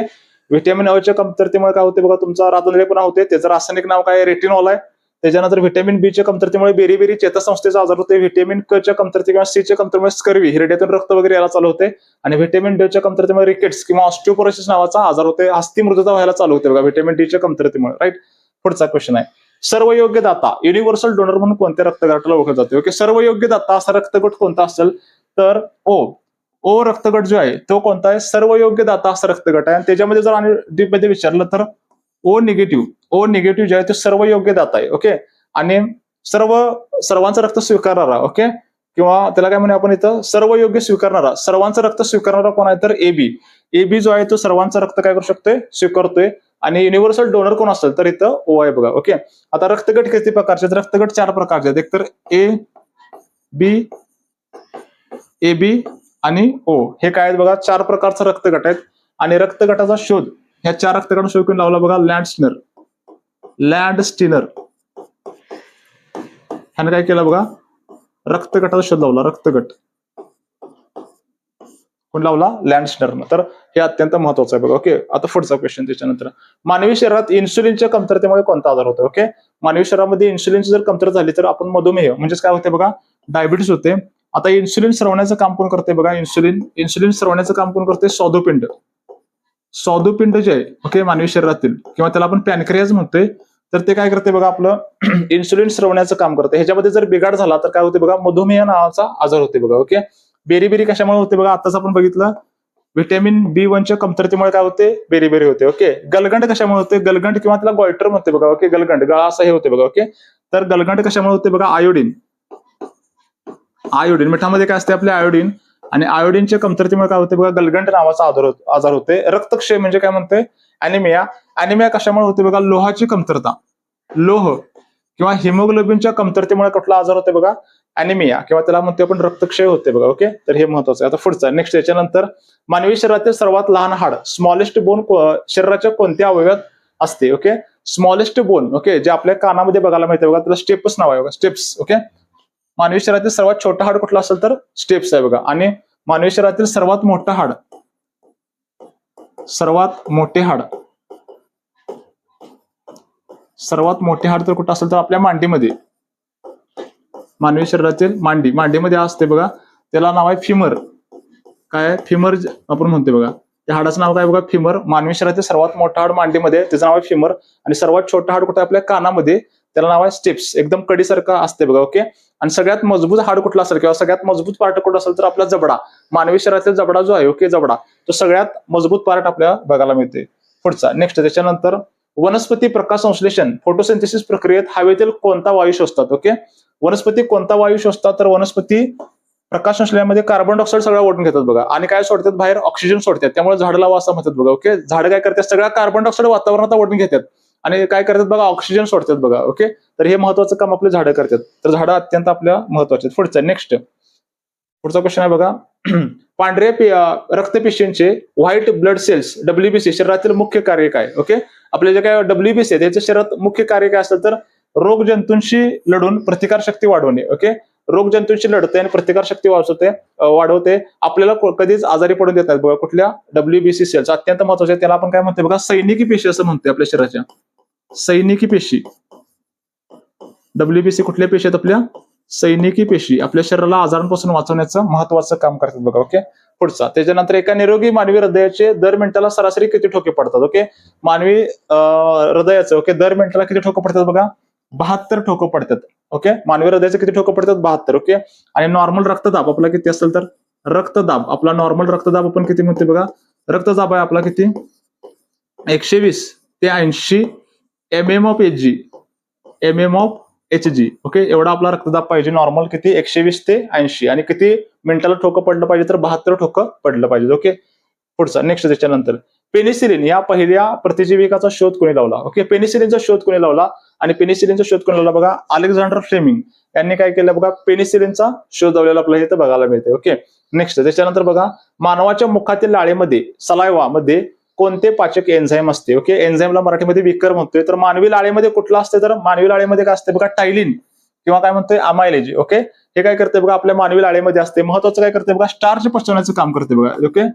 A: व्हिटॅमिन अ च्या कमतरतेमुळे काय होते बघा, तुमचा रातआंधळेपणा होते. त्याचं रासायनिक नाव काय, रेटिनॉल आहे. त्याच्यानंतर व्हिटॅमिन बी च्या कमतरतेमुळे बेरी चेतासंस्थेचा आजार होते. व्हिटॅमिन क च्या कमतरते किंवा सी च्या कमतरतेमुळे स्कर्वी, हिरड्यातून रक्त वगैरे यायला चालू होते. आणि व्हिटॅमिन ड च्या कमतरतेमुळे रिकेट्स किंवा ऑस्टिओपोरोसिस नावाचा आजार होते, अस्थिमृदुता व्हायला चालू होते बघा, व्हिटॅमिन डी च्या कमतरतेमुळे. राईट, पुढचा क्वेश्चन आहे, सर्वयोग्य दाता, युनिव्हर्सल डोनर म्हणून कोणत्या रक्तगटाला ओळखलं जाते. ओके, सर्वयोग्य दाता असा रक्तगट कोणता असेल तर ओ रक्तगट जो आहे तो कोणता आहे, सर्वयोग्य दाता असा रक्तगट आहे. आणि त्याच्यामध्ये जर आणि डीप मध्ये विचारलं तर ओ निगेटिव्ह जे आहे तो सर्वयोग्य दाता आहे. ओके, आणि सर्वांचं रक्त स्वीकारणारा. ओके, किंवा त्याला काय म्हणे आपण इथं, सर्वयोग्य स्वीकारणारा, सर्वांचं रक्त स्वीकारणारा कोण आहे तर एबी जो आहे तो सर्वांचं रक्त काय करू शकतोय, स्वीकारतोय. आणि युनिव्हर्सल डोनर कोण असेल तर इथं ओ आहे बघा. ओके, आता रक्तगट किती प्रकारचे, रक्तगट 4 प्रकारचे आहेत. एक तर ए बी आणि ओ, हे काय आहेत बघा, 4 प्रकारचा रक्तगट आहेत. आणि रक्तगटाचा शोध ह्या 4 रक्तगटांना शोध करून लावला बघा, लँडस्टीनर ह्याने काय केलं बघा, रक्तगटाचा शोध लावला. रक्तगट कोण लावला, लँडस्टीनरनं. तर हे अत्यंत महत्वाचं आहे बघा. ओके, आता पुढचा क्वेश्चन. त्याच्यानंतर मानवी शरीरात इन्सुलिनच्या कमतरतेमुळे कोणता आजार होतो. ओके, मानवी शरीरामध्ये इन्सुलिनची जर कमतरता झाली तर आपण मधुमेह म्हणजेच काय होते बघा, डायबिटीस होते. आता इन्सुलिन स्रवण्याचं काम कोण करते बघा, इन्सुलिन स्रवण्याचं काम कोण करते, स्वादुपिंड जे आहे. ओके, मानवी शरीरातील, किंवा त्याला आपण पॅनक्रियाज म्हणतोय. तर ते काय करते बघा, आपलं इन्सुलिन स्रवण्याचं काम करते. ह्याच्यामध्ये जर बिघाड झाला तर काय होते बघा, मधुमेह नावाचा आजार होते बघा. ओके, बेरी कशामुळे होते बघा, आताच आपण बघितलं, व्हिटॅमिन B1 च्या कमतरतेमुळे काय होते, बेरी होते. ओके, गलगंड कशामुळे होते, गलगंड किंवा त्याला गॉयटर म्हणते बघा. ओके, गलगंड, गळा असं हे होते बघा. ओके, तर गलगंड कशामुळे होते बघा, आयोडीन मिठामध्ये काय असते आपले, आयोडीन. आणि आयोडीनच्या कमतरतेमुळे काय होते बघा, गलगंड नावाचा आजार होते. रक्तक्षय म्हणजे काय म्हणते, अॅनिमिया कशामुळे होते बघा, लोहाची कमतरता, लोह किंवा हिमोग्लोबिनच्या कमतरतेमुळे कुठला आजार होते बघा, अॅनिमिया, किंवा त्याला म्हणतो आपण रक्तक्षय होते बघा. ओके, तर हे महत्वाचं आहे. आता पुढचा नेक्स्ट, याच्यानंतर मानवी शरीरातील सर्वात लहान हाड, स्मॉलेस्ट बोन शरीराच्या कोणत्या अवयवात असते. ओके, स्मॉलेस्ट बोन, ओके, जे आपल्या कानामध्ये बघायला मिळते बघा, त्याला स्टेप्स नाव आहे बघा, स्टेप्स. ओके, मानवी शरीरातील सर्वात छोटा हाड कुठला असेल तर स्टेप्स आहे बघा. आणि मानवी शरीरातील सर्वात मोठं हाड, सर्वात मोठे हाड, सर्वात मोठे हाड तर कुठं असेल तर आपल्या मांडीमध्ये, मानवी शरीरातील मांडीमध्ये असते बघा, त्याला नाव आहे फिमर. काय फिमर आपण म्हणतोय बघा, त्या हाडाचं नाव काय बघा, फिमर. मानवी शरीरातील सर्वात मोठं हाड मांडीमध्ये, त्याचं नाव आहे फिमर. आणि सर्वात छोटं हाड कुठं आपल्या कानामध्ये, त्याला नाव आहे स्टेप्स. एकदम कडीसारखं असते बघा. ओके. आणि सगळ्यात मजबूत हाड कुठलं असेल किंवा सगळ्यात मजबूत पार्ट कुठं असेल तर आपला जबडा. मानवी शरीरातील जबडा जो आहे, ओके, जबडा, तो सगळ्यात मजबूत पार्ट आपल्याला बघायला मिळते. पुढचा नेक्स्ट, त्याच्यानंतर वनस्पती प्रकाश संश्लेषण फोटोसिंथेसिस प्रक्रियेत हवेतील कोणता वायू शोषतात. ओके. वनस्पती कोणता वायू शोषतात तर वनस्पती प्रकाश संश्लेषणामध्ये कार्बन डायऑक्साईड सगळं ओढून घेतात बघा, आणि काय सोडतात बाहेर, ऑक्सिजन सोडतात. त्यामुळे झाड लावा असं म्हणतात बघा. ओके. झाड काय करतात, सगळं कार्बन डायऑक्साईड वातावरणात ओढून घेतात आणि काय करतात बघा, ऑक्सिजन सोडतात बघा. ओके. तर हे महत्वाचं काम आपले झाडं करतात. तर झाडं अत्यंत आपल्या महत्वाचे. पुढचा नेक्स्ट, पुढचा क्वेश्चन आहे बघा. पांढऱ्या रक्तपेशींचे व्हाईट ब्लड सेल्स WBC शरीरातील मुख्य कार्य काय. ओके. आपले जे काय WBC आहे त्याच्या शरीरात मुख्य कार्य काय असतं तर रोग जंतूंशी लढून प्रतिकारशक्ती वाढवणे. ओके. रोग जंतूंशी लढते आणि प्रतिकारशक्ती वाढवते. आपल्याला कधीच आजारी पडून देत नाहीत बघा. कुठल्या WBC सेल्स अत्यंत महत्वाचे. त्याला आपण काय म्हणतोय बघा, सैनिकी पेशी असं म्हणतोय आपल्या शरीराच्या. सैनिकी पेशी. WBC कुठल्या पेशी आहेत आपल्या, सैनिकी पेशी. आपल्या शरीराला आजारांपासून वाचवण्याचं महत्वाचं काम करतात बघा. ओके. पुढचा, त्याच्यानंतर एका निरोगी मानवी हृदयाचे दर मिनिटाला सरासरी किती ठोके पडतात. ओके. मानवी हृदयाचं, ओके, दर मिनिटाला किती ठोके पडतात बघा, 72 ठोकं पडतात. ओके. मानवी हृदयाचे किती ठोकं पडतात, 72. ओके. आणि नॉर्मल रक्तदाब आपला किती असेल तर रक्तदाब, आपला नॉर्मल रक्तदाब आपण किती म्हणते बघा, रक्तदाब आहे आपला किती, 120 ते 80 mm of Hg, MM of Hg. Okay. एवढा आपला रक्तदाब पाहिजे नॉर्मल, किती, 120 ते 80. आणि किती मिनिटाला ठोकं पडलं पाहिजे तर 72 ठोकं पडलं पाहिजे. ओके. पुढचा नेक्स्ट, त्याच्यानंतर पेनिसिलिन या पहिल्या प्रतिजैविकाचा शोध कोणी लावला. ओके. पेनिसिलिनचा शोध कोणी लावला आणि पेनिसिलिनचा शोध कोणी लावला बघा, अलेक्झांडर फ्लेमिंग यांनी काय केलं बघा, पेनिसिलिनचा शोध लावलेला आपल्याला इथं बघायला मिळते. ओके. नेक्स्ट, त्याच्यानंतर बघा, मानवाच्या मुखातील लाळेमध्ये, सलायवा मध्ये कोणते पाचक एन्झाईम असते. ओके. एन्झाईमला मराठीमध्ये विकर म्हणतोय. तर मानवी लाळेमध्ये कुठलं असते तर मानवी लाळेमध्ये काय असते बघा, टायलिन किंवा काय म्हणतोय अमायलेज. ओके. हे काय करते बघा, आपल्या मानवी लाळेमध्ये असते. महत्वाचं काय करते बघा, स्टार्च पचवण्याचं काम करते बघा. ओके.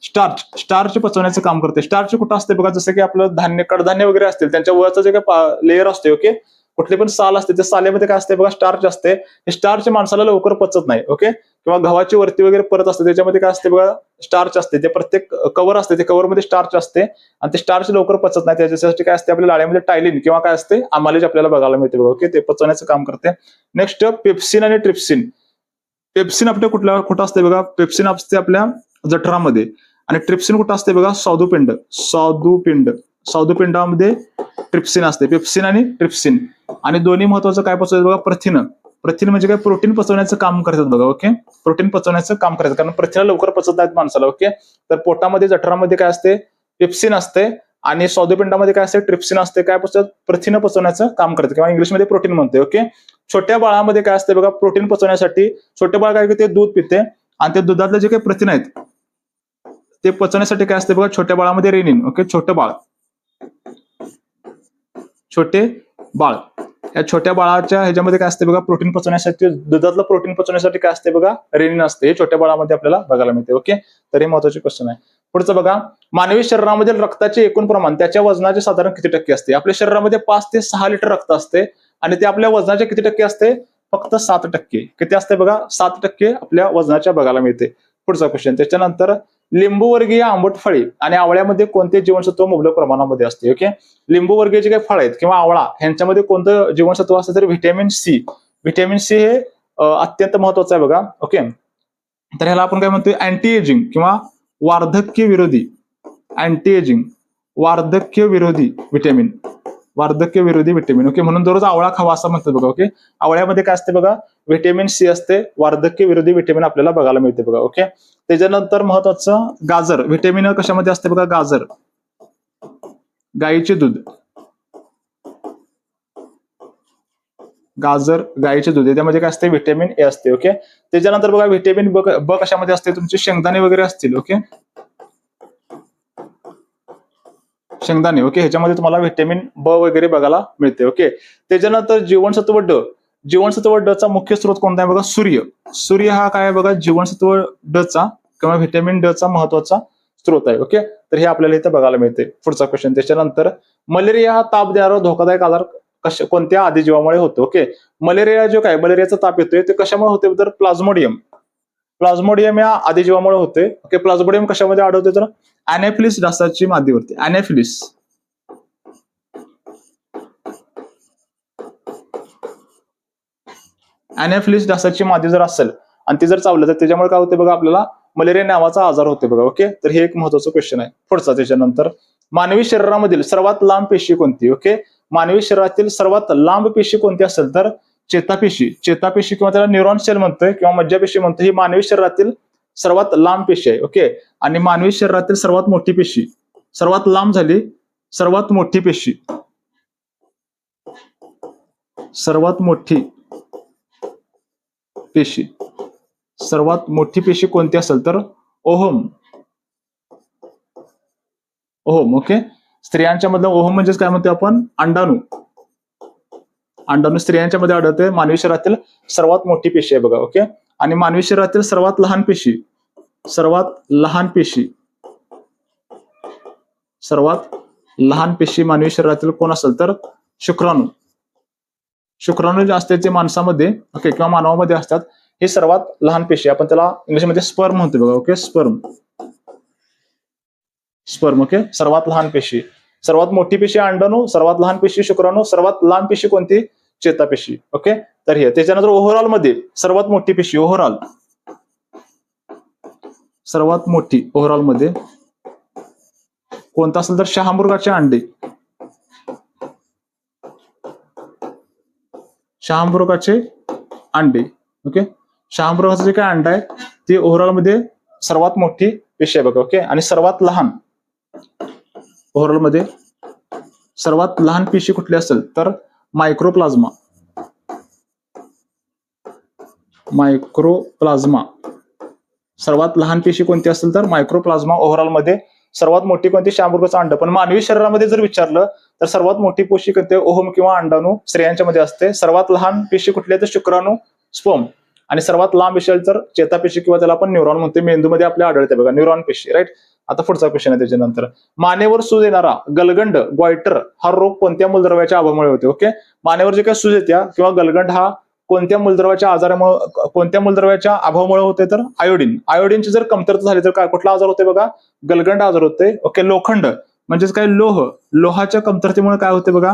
A: स्टार्च पचवण्याचं काम करते. स्टार्च कुठं असते बघा, जसं की आपलं धान्य, कडधान्य वगैरे असतील त्यांच्या वरचं जे काय लेअर असते, ओके, कुठले पण साल असते, त्या सालेमध्ये काय असते बघा, स्टार्च असते. हे स्टार्च माणसाला लवकर पचत नाही. ओके. किंवा गव्हाची वरती वगैरे परत असते, त्याच्यामध्ये काय असते बघा, स्टार्च असते. ते प्रत्येक कव्हर असते, ते कव्हरमध्ये स्टार्च असते आणि ते स्टार्च लवकर पचत नाही. त्याच्यासाठी काय असते आपल्या लाळेमध्ये, टायलिन किंवा काय असते अमालेज आपल्याला बघायला मिळते बघा. ओके. ते पचवण्याचं काम करते. नेक्स्ट, पेप्सिन आणि ट्रिप्सिन. पेप्सिन आपल्या कुठं असते बघा, पेप्सिन असते आपल्या जठरामध्ये आणि ट्रिप्सिन कुठं असते बघा, स्वादुपिंडामध्ये ट्रिप्सिन असते. पेप्सिन आणि ट्रिप्सिन. आणि दोन्ही महत्वाचं काय पचवतात बघा, प्रथिन. प्रथिन म्हणजे काय, प्रोटीन पचवण्याचं काम करतात बघा. ओके. प्रोटीन पचवण्याचं काम करतात, कारण प्रथिन लवकर पचत नाहीत माणसाला. ओके. तर पोटामध्ये, जठरामध्ये काय असते, पेप्सिन असते आणि स्वादुपिंडामध्ये काय असते, ट्रिप्सिन असते. काय पचवतात, प्रथिन पचवण्याचं काम करतात किंवा इंग्लिशमध्ये प्रोटीन म्हणते. ओके. छोट्या बाळामध्ये काय असते बघा, प्रोटीन पचवण्यासाठी छोटे बाळ काय करते, दूध पिते आणि ते दुधातले जे काही प्रथिन आहेत ते पचवण्यासाठी काय असते बघा, छोट्या बाळामध्ये रेनिन. ओके. छोटे बाळ, या छोट्या बाळाच्या ह्याच्यामध्ये काय असते बघा, प्रोटीन पचवण्यासाठी, दुधातलं प्रोटीन पचवण्यासाठी काय असते बघा, रेनिन असते. हे छोट्या बाळामध्ये आपल्याला बघायला मिळते. ओके. तर हे महत्वाचे क्वेश्चन आहे. पुढचं बघा, मानवी शरीरामधील रक्ताचे एकूण प्रमाण त्याच्या वजनाचे साधारण किती टक्के असते. आपल्या शरीरामध्ये 5 ते 6 लिटर रक्त असते आणि ते आपल्या वजनाचे किती टक्के असते, फक्त 7%. किती असते बघा, 7% आपल्या वजनाच्या बघायला मिळते. पुढचा क्वेश्चन, त्याच्यानंतर लिंबूवर्गीय आंबट फळे आणि आवळ्यामध्ये कोणते जीवनसत्व मुबलक प्रमाणामध्ये असते. ओके. लिंबूवर्गीय जे काही फळ आहेत किंवा आवळा ह्यांच्यामध्ये कोणतं जीवनसत्व असतं तर व्हिटॅमिन सी. व्हिटॅमिन सी हे अत्यंत महत्वाचं आहे बघा. ओके. तर ह्याला आपण काय म्हणतोय, अँटी एजिंग किंवा वार्धक्य विरोधी, वार्धक्य विरोधी विटॅमिन. ओके. म्हणून दररोज आवळा खावा असं म्हणतात बघा. ओके. आवळ्यामध्ये काय असते बघा, व्हिटॅमिन सी असते. वार्धक्य विरोधी विटॅमिन आपल्याला बघायला मिळते बघा. ओके. त्याच्यानंतर महत्वाचं गाजर. व्हिटॅमिन कशामध्ये असते बघा, गाजर, गाईचे दूध, गाईचे दूध त्यामध्ये काय असते, व्हिटॅमिन ए असते. ओके. त्याच्यानंतर बघा, व्हिटॅमिन ब कशामध्ये असते, तुमचे शेंगदाणे वगैरे असतील. ओके. शेंगदाणे. ओके. ह्याच्यामध्ये तुम्हाला व्हिटॅमिन ब वगैरे बघायला मिळते. ओके. त्याच्यानंतर जीवनसत्व ड. जीवनसत्व ड चा मुख्य स्रोत कोणता आहे बघा, सूर्य. सूर्य हा काय आहे बघा, जीवनसत्व ड चा किंवा व्हिटॅमिन ड चा महत्वाचा स्रोत आहे. ओके, तर हे आपल्याला इथे बघायला मिळते. पुढचा क्वेश्चन त्याच्यानंतर, मलेरिया हा ताप देणारा धोकादायक आजार कोणत्या आदिजीवामुळे होतो? ओके, मलेरिया जो काय मलेरियाचा ताप येतोय ते कशामुळे होते? तर प्लाझ्मोडियम या आदिजीवामुळे होते. ओके, प्लाझ्मोडियम कशामध्ये आढळते? तर अॅनाफिलिस डासाची मादीवरती. अॅनाफिलिस डासाची मादी जर असेल आणि ती जर चावलं तर त्याच्यामुळे काय होते बघा? आपल्याला मलेरिया नावाचा आजार होते बघा. ओके, तर हे एक महत्वाचं क्वेश्चन आहे. पुढचा त्याच्यानंतर, मानवी शरीरामधील सर्वात लांब पेशी कोणती? ओके, मानवी शरीरातील सर्वात लांब पेशी कोणती असेल? तर चेतापेशी किंवा त्याला न्यूरॉन सेल म्हणतोय किंवा मज्जापेशी म्हणतोय. ही मानवी शरीरातील सर्वात लांब पेशी आहे. ओके, आणि मानवी शरीरातील सर्वात मोठी पेशी, सर्वात लांब झाली सर्वात मोठी पेशी, सर्वात मोठी पेशी कोणती असेल? तर ओहम. ओके, स्त्रियांच्या मधलं ओहम म्हणजेच काय म्हणतो आपण? अंडाणू स्त्रियांच्या मध्ये आढळते. मानवी शरीरातील सर्वात मोठी पेशी आहे बघा. ओके, आणि मानवी शरीरातील सर्वात लहान पेशी मानवी शरीरातील कोण असेल? तर शुक्राणू जे असते ते माणसामध्ये ओके किंवा मानवामध्ये असतात. हे सर्वात लहान पेशी, आपण त्याला इंग्लिशमध्ये स्पर्म म्हणतो बघा. Okay, sperm. ओके, सर्वात लहान पेशी. सर्वात मोठी पेशी अंडाणू, सर्वात लहान पेशी शुक्राणू, सर्वात लहान पेशी कोणती? चेतापेशी. ओके, तर हे त्याच्यानंतर ओव्हरऑल मध्ये सर्वात मोठी पेशी, सर्वात मोठी ओव्हरऑल मध्ये कोणता असेल? तर शहामृगाचे अंडे. ओके, शहामृगाचं जे काय अंडा आहे ते ओव्हरऑल मध्ये सर्वात मोठी पेशी आहे बघा. ओके, आणि सर्वात लहान ओव्हरऑल मध्ये सर्वात लहान पेशी कुठली असेल? तर मायक्रोप्लाझ्मा. सर्वात लहान पेशी कोणती असेल? तर मायक्रोप्लाझ्मा. ओव्हरऑल मध्ये सर्वात मोठी कोणती? शहामृगाचं अंड. पण मानवी शरीरामध्ये जर विचारलं तर सर्वात मोठी पेशी कोणती? ओहम किंवा अंडाणू स्त्रियांच्या मध्ये असते. सर्वात लहान पेशी कुठली आहे? तर शुक्राणू, स्पर्म. आणि सर्वात लांब असेल तर चेतापेशी किंवा त्याला आपण न्यूरॉन म्हणतो. मेंदूमध्ये आपल्या आढळते बघा, न्यूरॉन पेशी. राईट. आता पुढचा क्वेश्चन आहे त्याच्यानंतर, मानेवर सूज येणारा गलगंड, गॉयटर हा रोग कोणत्या मूलद्रव्याच्या अभावामुळे होते? ओके, मानेवर जे काही सूज येत्या किंवा गलगंड हा कोणत्या मूलद्रव्याच्या अभावामुळे होते? तर आयोडीनची जर कमतरता झाली तर काय कुठला आजार होते बघा? गलगंड आजार होते. ओके, लोखंड म्हणजेच काय? लोहाच्या कमतरतेमुळे काय होते बघा?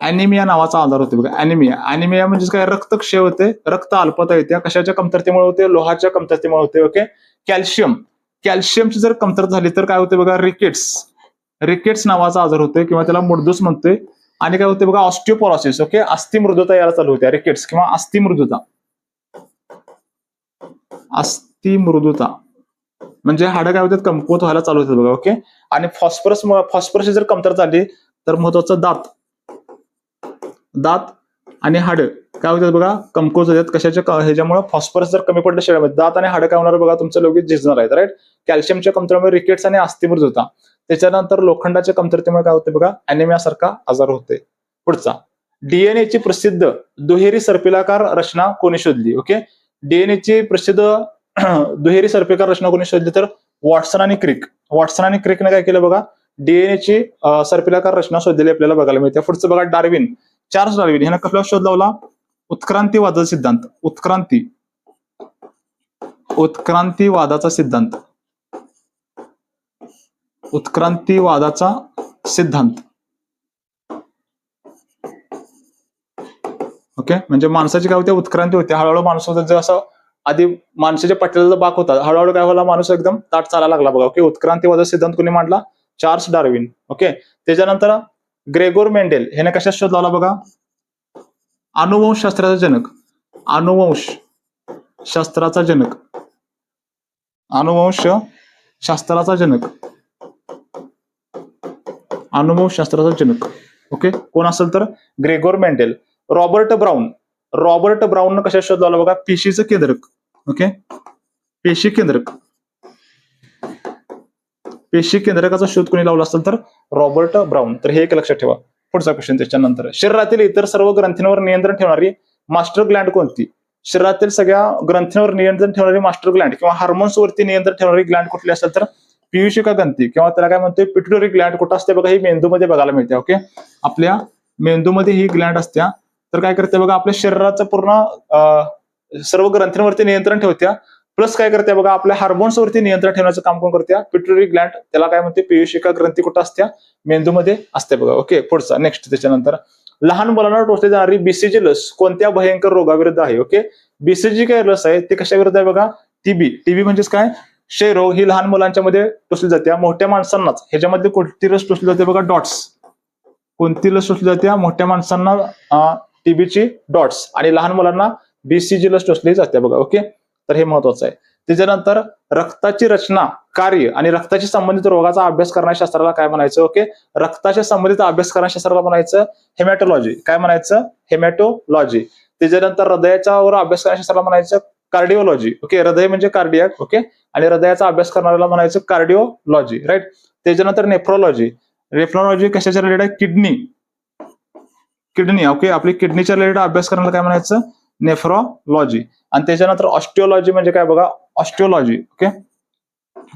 A: अॅनिमिया नावाचा आजार होते बघा. अॅनिमिया म्हणजेच काय? रक्तक्षय होते, रक्त अल्पता येते. कशाच्या कमतरतेमुळे होते? लोहाच्या कमतरतेमुळे होते. ओके, कॅल्शियमची जर कमतरता झाली तर काय होते बघा? रिकेट्स नावाचा आजार होते किंवा त्याला मुडदूस म्हणतोय. आणि काय होते बघा? ऑस्टिओपोरोसिस. ओके, अस्थिमृदुता याला चालू होत्या. रिकेट्स किंवा अस्थिमृदुता म्हणजे हाडं काय होतात? कमकुवत व्हायला चालू होतात बघा. ओके, आणि फॉस्फरसची जर कमतरता झाली तर महत्वाचं दात आणि हाडं काय होतात बघा? कमकुवत होतात. कशाच्या? ह्याच्यामुळे फॉस्फरस जर कमी पडलं शरीरामध्ये, दात आणि हाडं काय होणार बघा? तुमचं लगेच झिजणार आहेत. राईट. कॅल्शियमच्या कमतरतेमुळे रिकेट्स आणि अस्थिमृदुता. त्याच्यानंतर लोखंडाच्या कमतरतेमुळे काय होते बघा? अॅनिमिया सारखा आजार होते. पुढचा, डीएनएची प्रसिद्ध दुहेरी सर्पिलाकार रचना कोणी शोधली? ओके, डीएनएची प्रसिद्ध दुहेरी सर्पिलाकार रचना कोणी शोधली? तर वॉटसन आणि क्रिकने काय केलं बघा? डीएनएची सर्पिलाकार रचना शोधलेली आपल्याला बघायला मिळते. पुढचं बघा, चार्ल्स डार्विन ह्यानं कसला शोध लावला? उत्क्रांतीवादाचा सिद्धांत. ओके, म्हणजे माणसाची काय होते? उत्क्रांती होते. हळूहळू माणूस असं आधी माणसाच्या पटलेला बाक होता, हळूहळू काय व्हायला? माणूस एकदम ताट चालायला लागला बघा. ओके, उत्क्रांतीवादाचा सिद्धांत कोणी मांडला? Charles Darwin. ओके, त्याच्यानंतर ग्रेगोर मेंडेल ह्याने कशात शोध लावला बघा? अनुवंशशास्त्राचा जनक. ओके, कोण असेल? तर ग्रेगोर मेंडेल. रॉबर्ट ब्राऊन कशात शोध लावला बघा? पेशीचं केंद्रक. ओके, पेशी केंद्रकाचा शोध कोणी लावला असेल? तर रॉबर्ट ब्राऊन. तर हे एक लक्षात ठेवा. पुढचा क्वेश्चन त्याच्यानंतर, शरीरातील इतर सर्व ग्रंथींवर नियंत्रण ठेवणारी मास्टर ग्लँड कोणती? शरीरातील सगळ्या ग्रंथींवर नियंत्रण ठेवणारी मास्टर ग्लँड किंवा हार्मोन्स वरती नियंत्रण ठेवणारी ग्लँड कुठली असेल तर पीयूषिका ग्रंथी किंवा त्याला काय म्हणतोय पिट्युटरी ग्लँड कुठं असते बघा, ही मेंदूमध्ये बघायला मिळते. ओके, आपल्या मेंदूमध्ये ही ग्लँड असत्या. तर काय करते बघा, आपल्या शरीराचं पूर्ण सर्व ग्रंथींवरती नियंत्रण ठेवत्या, प्लस काय करते बघा, आपल्या हार्मोन्स वरती नियंत्रण ठेवण्याचं काम कोण करते, पिट्युटरी ग्लँड. त्याला काय म्हणते, पीयूषिका ग्रंथी कुठं असत्या, मेंदूमध्ये असते बघा. ओके, पुढचा नेक्स्ट. त्याच्यानंतर लहान मुलांना टोचली जाणारी बीसीजी लस कोणत्या भयंकर रोगाविरुद्ध आहे. ओके, बीसीजी काय लस आहे ते कशाविरुद्ध आहे बघा, टीबी. टीबी म्हणजेच काय, क्षयरोग. ही लहान मुलांच्या मध्ये टोचली जाते. मोठ्या माणसांनाच ह्याच्यामध्ये कोणती लस टोचली जाते बघा, डॉट्स. कोणती लस टोचली जाते, मोठ्या माणसांना टीबीची डॉट्स आणि लहान मुलांना बीसीजी लस टोचली जाते बघा. ओके, तर हे महत्वाचं आहे. त्याच्यानंतर रक्ताची रचना, कार्य आणि रक्ताशी संबंधित रोगाचा अभ्यास करणाऱ्या शास्त्राला काय म्हणायचं. ओके, रक्ताशी संबंधित अभ्यास करणाऱ्या शास्त्राला म्हणायचं हेमॅटोलॉजी. काय म्हणायचं, हेमॅटोलॉजी. त्याच्यानंतर हृदयाच्या वर अभ्यास करणाऱ्या शास्त्राला म्हणायचं कार्डिओलॉजी. ओके, हृदय म्हणजे कार्डियाक. ओके, आणि हृदयाचा अभ्यास करणाऱ्याला म्हणायचं कार्डिओलॉजी. राईट. त्याच्यानंतर नेफ्रोलॉजी. नेफ्रोलॉजी कशाच्या रिलेटेड आहे, किडनी. किडनी. ओके, आपली किडनीच्या रिलेटेड अभ्यास करण्याला काय म्हणायचं, नेफ्रोलॉजी. आणि त्याच्यानंतर ऑस्टिओलॉजी म्हणजे काय बघा, ऑस्टिओलॉजी. ओके,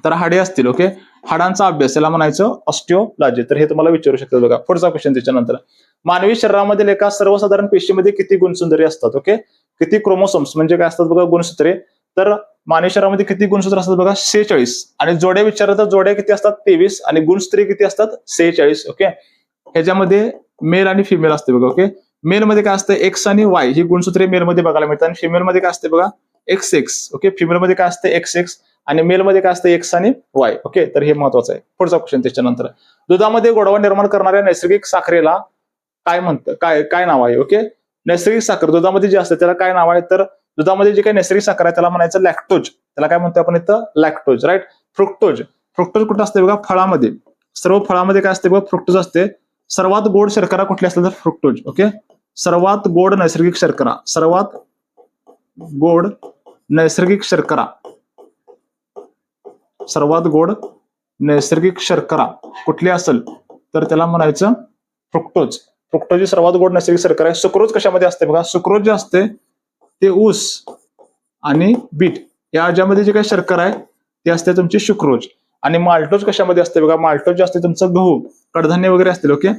A: तर हाडे असतील. ओके, हाडांचा अभ्यास याला म्हणायचं ऑस्टिओलॉजी. तर हे तुम्हाला विचारू शकतात बघा. पुढचा क्वेश्चन. त्याच्यानंतर मानवी शरीरामधील एका सर्वसाधारण पेशीमध्ये किती गुणसूत्रे असतात. ओके, किती क्रोमोसोम्स म्हणजे काय असतात बघा, गुणसूत्रे. तर मानवी शरीरामध्ये किती गुणसूत्र असतात बघा, 46. आणि जोड्या विचारलं तर जोड्या किती असतात, 23. आणि गुणसूत्रे किती असतात, 46. ओके, ह्याच्यामध्ये मेल आणि फिमेल असते बघा. ओके, मेल मध्ये काय असतं, एक्स आणि वाय ही गुणसूत्रे मेल मध्ये बघायला मिळतात. आणि फिमेल मध्ये काय असते बघा, एक्स एक्स. ओके, फिमेल मध्ये काय असते, एक्स एक्स. आणि मेल मध्ये काय असतं, एक्स आणि वाय. ओके, तर हे महत्वाचं आहे. पुढचा क्वेश्चन. त्याच्यानंतर दुधामध्ये गोडवा निर्माण करणाऱ्या नैसर्गिक साखरेला काय म्हणतं, काय नाव आहे. ओके, नैसर्गिक साखर दुधामध्ये जी असते त्याला काय नाव आहे, तर दुधामध्ये जे काही नैसर्गिक साखर आहे त्याला म्हणायचं लॅक्टोज. त्याला काय म्हणतो आपण इथं, लॅक्टोज. राईट. फ्रुक्टोज. फ्रुक्टोज कुठं असते बघा, फळामध्ये. सर्व फळामध्ये काय असते बघा, फ्रुक्टोज असते. सर्वात गोड शर्करा कुठली असते तर फ्रुक्टोज. ओके, सर्वात गोड नैसर्गिक शर्करा. सर्वात गोड नैसर्गिक शर्करा. सर्वात गोड नैसर्गिक शर्करा कुठली असेल तर त्याला म्हणायचं फ्रुक्टोज. फ्रुक्टोज ही सर्वात गोड नैसर्गिक शर्करा आहे. सुक्रोज कशामध्ये असते बघा, सुक्रोज जे असते ते ऊस आणि बीट या ज्यामध्ये जे काही शर्करा आहे ते असते तुमची सुक्रोज. आणि माल्टोज कशामध्ये असते बघा, माल्टोज जे असते तुमचं गहू, कडधान्य वगैरे असतील. ओके,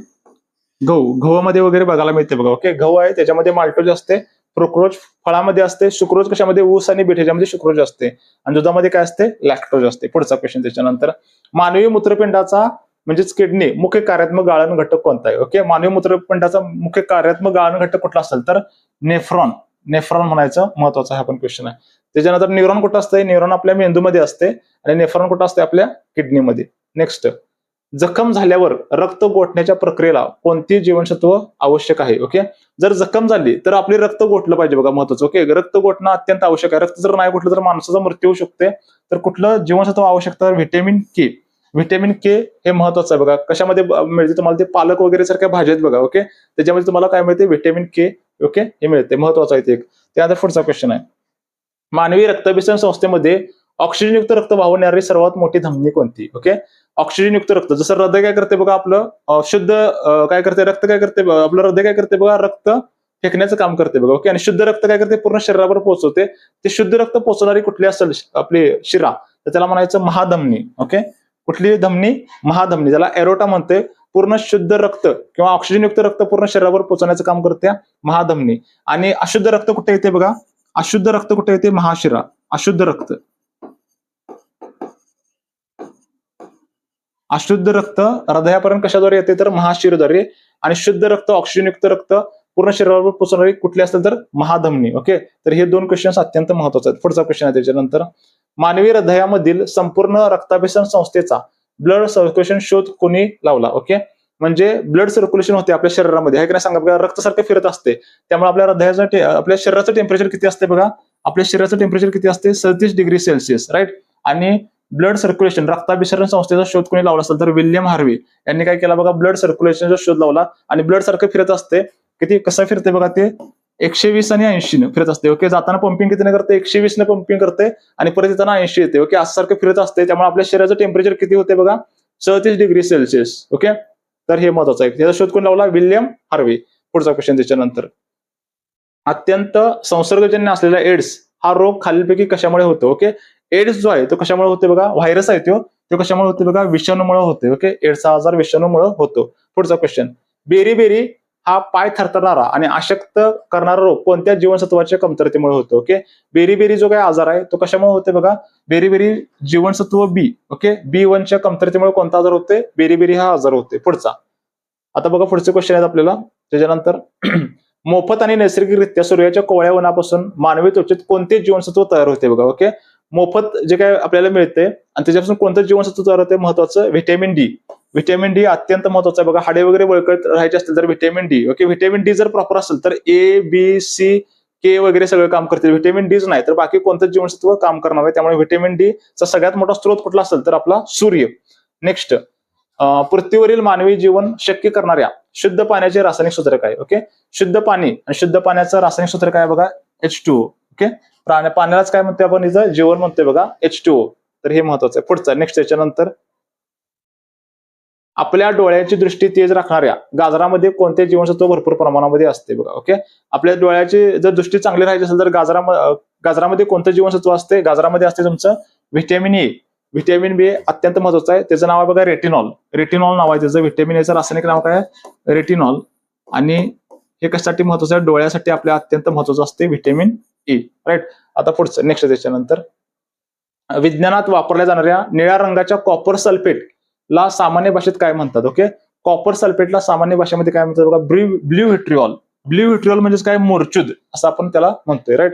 A: गव्हामध्ये वगैरे बघायला मिळते बघा. ओके, गहू आहे त्याच्यामध्ये माल्टोज असते. फ्रुक्टोज फळामध्ये असते. सुक्रोज कशामध्ये, ऊस आणि बीट ह्याच्यामध्ये सुक्रोज असते. आणि दुधामध्ये काय असते, लॅक्टोज असते. पुढचा क्वेश्चन. त्याच्यानंतर मानवी मूत्रपिंडाचा म्हणजेच किडनी मुख्य कार्यात्मक गाळण घटक कोणता आहे. ओके, मानवी मूत्रपिंडाचा मुख्य कार्यात्मक गाळण घटक कुठला असेल तर नेफ्रॉन. नेफ्रॉन म्हणायचं, महत्वाचा हा पण क्वेश्चन आहे. त्याच्यानंतर न्यूरॉन कुठं असते, न्यूरॉन आपल्या मेंदूमध्ये असते. आणि नेफ्रॉन कुठं असते, आपल्या किडनीमध्ये. नेक्स्ट. जखम झाल्यावर रक्त गोठण्याच्या प्रक्रियेला कोणती जीवनसत्व आवश्यक आहे. ओके, जर जखम झाली तर आपले रक्त गोठलं पाहिजे बघा, महत्वाचं. ओके, रक्त गोठणं अत्यंत आवश्यक आहे. रक्त जर नाही गोठलं तर माणसाचा मृत्यू होऊ शकते. तर कुठलं जीवनसत्व आवश्यक तर व्हिटॅमिन के. व्हिटॅमिन के हे महत्वाचं आहे बघा. कशामध्ये मिळते तुम्हाला, ते पालक वगैरे सारख्या भाज्या आहेत बघा. ओके, त्याच्यामध्ये तुम्हाला काय मिळते, व्हिटॅमिन के. ओके, हे मिळते, महत्वाचं आहे ते एक. त्यानंतर पुढचा क्वेश्चन आहे, मानवी रक्ताभिसरण संस्थेमध्ये ऑक्सिजनयुक्त रक्त वाहवणारी सर्वात मोठी धमनी कोणती. ओके, ऑक्सिजनयुक्त रक्त. जसं हृदय काय करते बघा, आपलं शुद्ध काय करते, रक्त काय करते, आपलं हृदय काय करते बघा, रक्त फेकण्याचं काम करते बघा. ओके, आणि शुद्ध रक्त काय करते, पूर्ण शरीरावर पोहोचवते. ते शुद्ध रक्त पोहोचवणारी कुठली असेल आपली शिरा तर त्याला म्हणायचं महाधमनी. ओके, कुठली धमनी, महाधमनी. ज्याला एरोटा म्हणते. पूर्ण शुद्ध रक्त किंवा ऑक्सिजनयुक्त रक्त पूर्ण शरीरावर पोहोचवण्याचं काम करते महाधमनी. आणि अशुद्ध रक्त कुठे येते बघा, अशुद्ध रक्त कुठे येते, महाशिरा. अशुद्ध रक्त. अशुद्ध रक्त हृदयापर्यंत कशाद्वारे येते तर महाशिरद्वारे. आणि शुद्ध रक्त, ऑक्सिजनयुक्त रक्त पूर्ण शरीरावर पोहोचणारी कुठली असेल तर महाधमनी. ओके, तर हे दोन क्वेश्चन अत्यंत महत्वाचे आहेत. पुढचा क्वेश्चन आहे त्याच्यानंतर, मानवी हृदयामधील संपूर्ण रक्ताभिसरण संस्थेचा ब्लड सर्क्युलेशन शोध कोणी लावला. ओके, म्हणजे ब्लड सर्क्युलेशन होते आपल्या शरीरामध्ये, आहे की नाही सांगा बघा, रक्त सारखं फिरत असते. त्यामुळे आपल्या हृदयाचं आपल्या शरीराचं टेम्परेचर किती असते बघा, आपल्या शरीराचं टेम्परेचर किती असते, 37 डिग्री सेल्सिअस. राईट. आणि ब्लड सर्क्युलेशन रक्ताभिसरण संस्थेचा शोध कोणी लावला असेल तर विल्यम हार्वी यांनी काय केला बघा, ब्लड सर्क्युलेशनचा शोध लावला. आणि ब्लड सारखं फिरत असते, किती कसं फिरते बघा, ते 120 आणि 80 न फिरत असते. ओके, जाताना पंपिंग किती करते, 120 न पंपिंग करते आणि परत येताना 80 येते. ओके, असं सारखं फिरत असते. त्यामुळे आपल्या शरीराचं टेम्परेचर किती होते बघा, 37 डिग्री सेल्सिअस. ओके, तर हे महत्वाचं आहे. त्याचा शोध कोण लावला, विल्यम हार्वी. पुढचा क्वेश्चन त्याच्यानंतर, अत्यंत संसर्गजन्य असलेला एड्स हा रोग खालीलपैकी कशामुळे होतो? ओके, एड्स जो आहे तो कशामुळे होते बघा? व्हायरस आहे तो कशामुळे होते बघा? विषाणूमुळे होते. ओके, एड्सचा आजार विषाणूमुळे होतो. पुढचा क्वेश्चन, बेरी हा पाय थरथरणारा आणि अशक्त करणारा रोग कोणत्या जीवनसत्वाच्या कमतरतेमुळे होतो? ओके, बेरी जो काय आजार आहे तो कशामुळे होते बघा? बेरी जीवनसत्व बी. ओके, B1 च्या कमतरतेमुळे कोणता आजार होते? बेरी हा आजार होते. पुढचा, आता बघा पुढचे क्वेश्चन आहेत आपल्याला. त्याच्यानंतर मोफत आणि नैसर्गिकरित्या सूर्याच्या कोवळ्या उन्हापासून मानवी त्वचेत कोणते जीवनसत्व तयार होते बघा? ओके, मोफत जे काय आपल्याला मिळते आणि त्याच्यापासून कोणतं जीवनसत्व तयार होते? महत्वाचं व्हिटॅमिन डी. व्हिटॅमिन डी अत्यंत महत्वाचं आहे बघा. हाडे वगैरे बळकट राहायचे असतील तर vitamin D. Okay, vitamin D जर प्रॉपर असेल तर A, B, C, K वगैरे सगळं काम करते. व्हिटॅमिन डीच नाही तर बाकी कोणतं जीवनसत्व काम करणार आहे? त्यामुळे व्हिटॅमिन डी चा सगळ्यात मोठा स्रोत कुठला असेल तर आपला सूर्य. नेक्स्ट, पृथ्वीवरील मानवी जीवन शक्य करणाऱ्या शुद्ध पाण्याचे रासायनिक सूत्र काय? ओके, शुद्ध पाणी आणि शुद्ध पाण्याचं रासायनिक सूत्र काय बघा? H2O. ओके, पाण्यालाच काय म्हणतोय आपण? इथं जीवन म्हणतोय बघा, H2O. तर हे महत्वाचं आहे. पुढचा, नेक्स्ट, त्याच्यानंतर आपल्या डोळ्याची दृष्टी तेज राखणाऱ्या गाजरामध्ये कोणते जीवनसत्व भरपूर प्रमाणामध्ये असते बघा? ओके, आपल्या डोळ्याची जर दृष्टी चांगली राहायची असेल तर गाजरामध्ये कोणतं जीवनसत्व असते? गाजरामध्ये असते तुमचं व्हिटॅमिन ए. व्हिटॅमिन बी अत्यंत महत्वाचं आहे. त्याचं नाव आहे बघा रेटिनॉल. रेटिनॉल नाव आहे त्याचं. व्हिटॅमिन एचं रासायनिक नाव काय? रेटिनॉल. आणि हे कशासाठी महत्वाचं आहे? डोळ्यासाठी आपल्या अत्यंत महत्वाचं असते व्हिटॅमिन ए. राईट. आता पुढचं, नेक्स्ट, त्याच्यानंतर विज्ञानात वापरल्या जाणाऱ्या निळ्या रंगाच्या कॉपर सल्फेट ला सामान्य भाषेत काय म्हणतात? ओके, कॉपर सल्फेटला सामान्य भाषेमध्ये काय म्हणतात बघा? ब्ल्यू व्हिट्रिऑल. ब्ल्यू व्हिट्रिऑल म्हणजे काय? मोरचूद असं आपण त्याला म्हणतोय. राईट.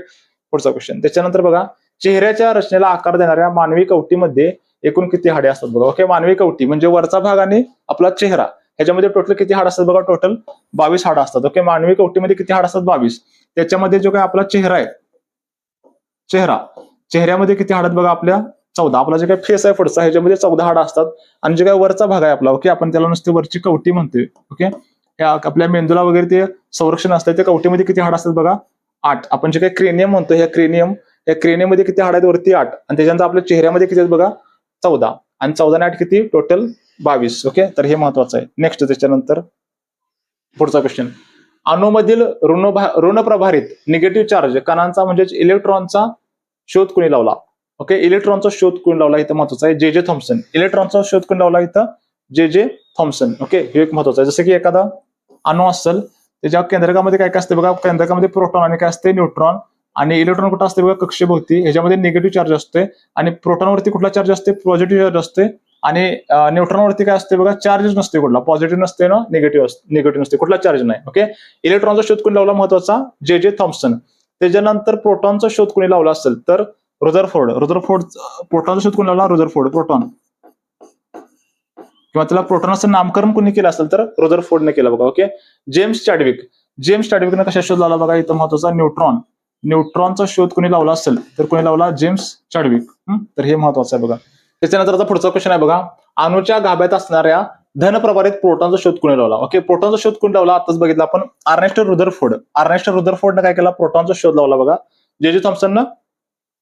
A: पुढचा क्वेश्चन, त्याच्यानंतर बघा, चेहऱ्याच्या रचनेला आकार देणाऱ्या मानवी कवटीमध्ये एकूण किती हाडे असतात बघा? ओके, मानवी कवटी म्हणजे वरचा भाग आणि आपला चेहरा ह्याच्यामध्ये टोटल किती हाड असतात बघा? टोटल 22 हाड असतात. ओके, मानवी कवटीमध्ये किती हाड असतात? 22. त्याच्यामध्ये जो काय आपला चेहरा आहे, चेहऱ्यामध्ये किती हाड आहेत बघा? आपल्या 14. आपला जे काय फेस आहे पुढचा ह्याच्यामध्ये 14 हाड असतात. आणि जे काय वरचा भाग आहे आपला, ओके, आपण त्याला नुसते वरची कवटी म्हणतोय. ओके, आपल्या मेंदूला वगैरे ते संरक्षण असतं. त्या कवटीमध्ये किती हाड असतात बघा? 8. आपण जे काही क्रेनियम म्हणतो, या क्रेनियम मध्ये किती हाड आहेत? वरती 8. आणि त्याच्यानंतर आपल्या चेहऱ्यामध्ये किती आहेत बघा? 14. आणि 14 आणि 8 किती? टोटल 22. ओके, तर हे महत्वाचं आहे. नेक्स्ट, त्याच्यानंतर पुढचा क्वेश्चन, अणूमधील ऋणप्रभारित निगेटिव्ह चार्ज कणांचा म्हणजेच इलेक्ट्रॉनचा शोध कोणी लावला? ओके, इलेक्ट्रॉनचा शोध कोणी लावला? इथं महत्वाचं आहे जे थॉम्सन. इलेक्ट्रॉनचा शोध कोणी लावला? इथं जे थॉम्सन. ओके, हे एक महत्वाचं आहे. जसं की एखादा अणू असेल त्याच्या केंद्रकामध्ये काय काय असते बघा? केंद्रकामध्ये प्रोटॉन आणि काय असते? न्यूट्रॉन. आणि इलेक्ट्रॉन कुठं असते बघा? कक्षेभोवती. ह्याच्यामध्ये निगेटिव्ह चार्ज असते. आणि प्रोटॉनवरती कुठला चार्ज असते? पॉझिटिव्ह चार्ज असते. आणि न्यूट्रॉनवरती काय असते बघा? चार्जच नसते कुठला. पॉझिटिव्ह नसते ना निगेटिव्ह नसते, कुठला चार्ज नाही. ओके, इलेक्ट्रॉनचा शोध कोणी लावला? महत्वाचा जे थॉम्सन. त्याच्यानंतर प्रोटॉनचा शोध कोणी लावला असेल तर रुदरफोर्ड. प्रोटॉनचा शोध कोणी लावला? रुदरफोर्ड. प्रोटॉन किंवा त्याला प्रोटॉनचं नामकरण कोणी केलं असेल तर रुदरफोर्डने केलं बघा. ओके, जेम्स चॅडविकने कशा शोध लावला बघा? इथं महत्वाचा न्यूट्रॉनचा शोध कोणी लावला असेल तर कोणी लावला? James Chadwick. तर हे महत्वाचं आहे बघा. त्याच्यानंतर आता पुढचा क्वेश्चन आहे बघा, अणूच्या गाभ्यात असणाऱ्या धनप्रभारित प्रोटॉनचा शोध कोणी लावला? ओके, प्रोटॉनचा शोध कोणी लावला? आताच बघितलं आपण, अर्नेस्ट रुदरफोर्डने काय केला? प्रोटॉनचा शोध लावला बघा. जे थॉम्सननं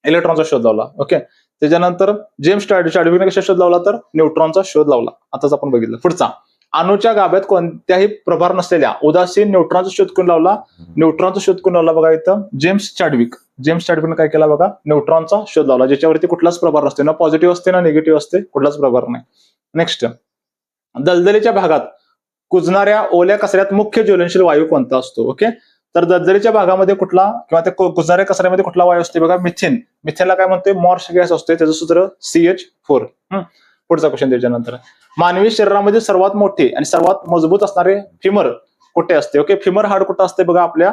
A: इलेक्ट्रॉनचा शोध लावला. ओके, त्याच्यानंतर जेम्स चॅडविकने कशा शोध लावला? तर न्यूट्रॉनचा शोध लावला. आताच आपण बघितलं. पुढचा, अणूच्या गाभ्यात कोणत्याही प्रभार नसलेल्या उदासीन न्यूट्रॉनचा शोध कोण लावला? न्यूट्रॉनचा शोध कोण लावला बघा? इथं जेम्स चॅडविकने काय केला बघा? न्यूट्रॉनचा शोध लावला, ज्याच्यावरती कुठलाच प्रभार नसते, ना पॉझिटिव्ह असते ना निगेटिव्ह असते, कुठलाच प्रभार नाही. नेक्स्ट, दलदलीच्या भागात कुजणाऱ्या ओल्या कचऱ्यात मुख्य ज्वलनशील वायू कोणता असतो? ओके, तर दलदलीच्या भागामध्ये कुठला किंवा त्या कुजणाऱ्या कचऱ्यामध्ये कुठला वायू असते बघा? मिथेनला काय म्हणतोय? मॉर्श गॅस असते, त्याचं सूत्र CH4. पुढचा क्वेश्चन, त्याच्यानंतर मानवी शरीरामध्ये सर्वात मोठे आणि सर्वात मजबूत असणारे फिमर कुठे असते? ओके, फिमर हाड कुठं असते बघा? आपल्या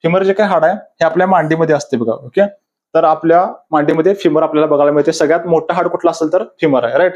A: फिमर जे काही हाड आहे हे आपल्या मांडीमध्ये असते बघा. ओके, तर आपल्या मांडीमध्ये फिमर आपल्याला बघायला मिळते. सगळ्यात मोठं हाड कुठलं असेल तर फिमर आहे. राईट.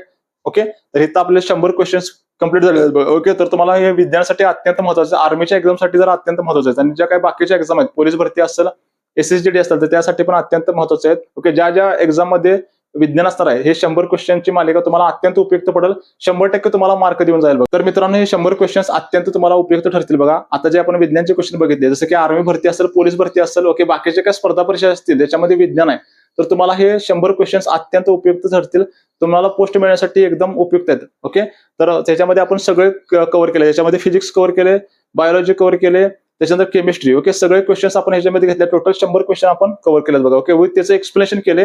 A: ओके, तर इथं आपले 100 क्वेश्चन्स कंप्लीट झाले. ओके, तर तुम्हाला हे विज्ञानासाठी अत्यंत महत्वाचं, आर्मीच्या एक्झामसाठी जर अत्यंत महत्वाचं आहे, आणि ज्या काही बाकीच्या एक्झाम आहेत, पोलीस भरती असेल, SSGD असेल, तर त्यासाठी पण अत्यंत महत्वाचे आहेत. ओके, ज्या एक्झाम मध्ये विज्ञान असणार आहे, हे 100 क्वेश्चनची मालिका तुम्हाला अत्यंत उपयुक्त पडेल. 100% तुम्हाला मार्क देऊन जाईल. तर मित्रांनो, हे 100 क्वेश्चन्स अत्यंत तुम्हाला उपयुक्त ठरतील बघा. आता जे आपण विज्ञानचे क्वेश्चन बघितले, जसं की आर्मी भरती असेल, पोलीस भरती असेल, ओके, बाकीचे काही स्पर्धा परीक्षा असतील त्याच्यामध्ये विज्ञान आहे, तर तुम्हाला हे 100 क्वेश्चन्स अत्यंत उपयुक्त ठरतील. तुम्हाला पोस्ट मिळण्यासाठी एकदम उपयुक्त आहेत. ओके, तर त्याच्यामध्ये आपण सगळे कव्हर केले. त्याच्यामध्ये फिजिक्स कव्हर केले, बायोलॉजी कव्हर केले, त्याच्यानंतर केमिस्ट्री. ओके, सगळे क्वेश्चन्स आपण ह्याच्यामध्ये घेतले. टोटल 100 क्वेश्चन आपण कव्हर केलेत बघा. ओके, विथ त्याचं एक्सप्लेनेशन केले.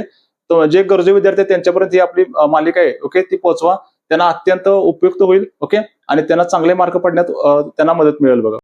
A: तर जे गरजू विद्यार्थी आहेत त्यांच्यापर्यंत ही आपली मालिका आहे, ओके, ती पोहोचवा. त्यांना अत्यंत उपयुक्त होईल. ओके, आणि त्यांना चांगले मार्क पडण्यात त्यांना मदत मिळेल बघा.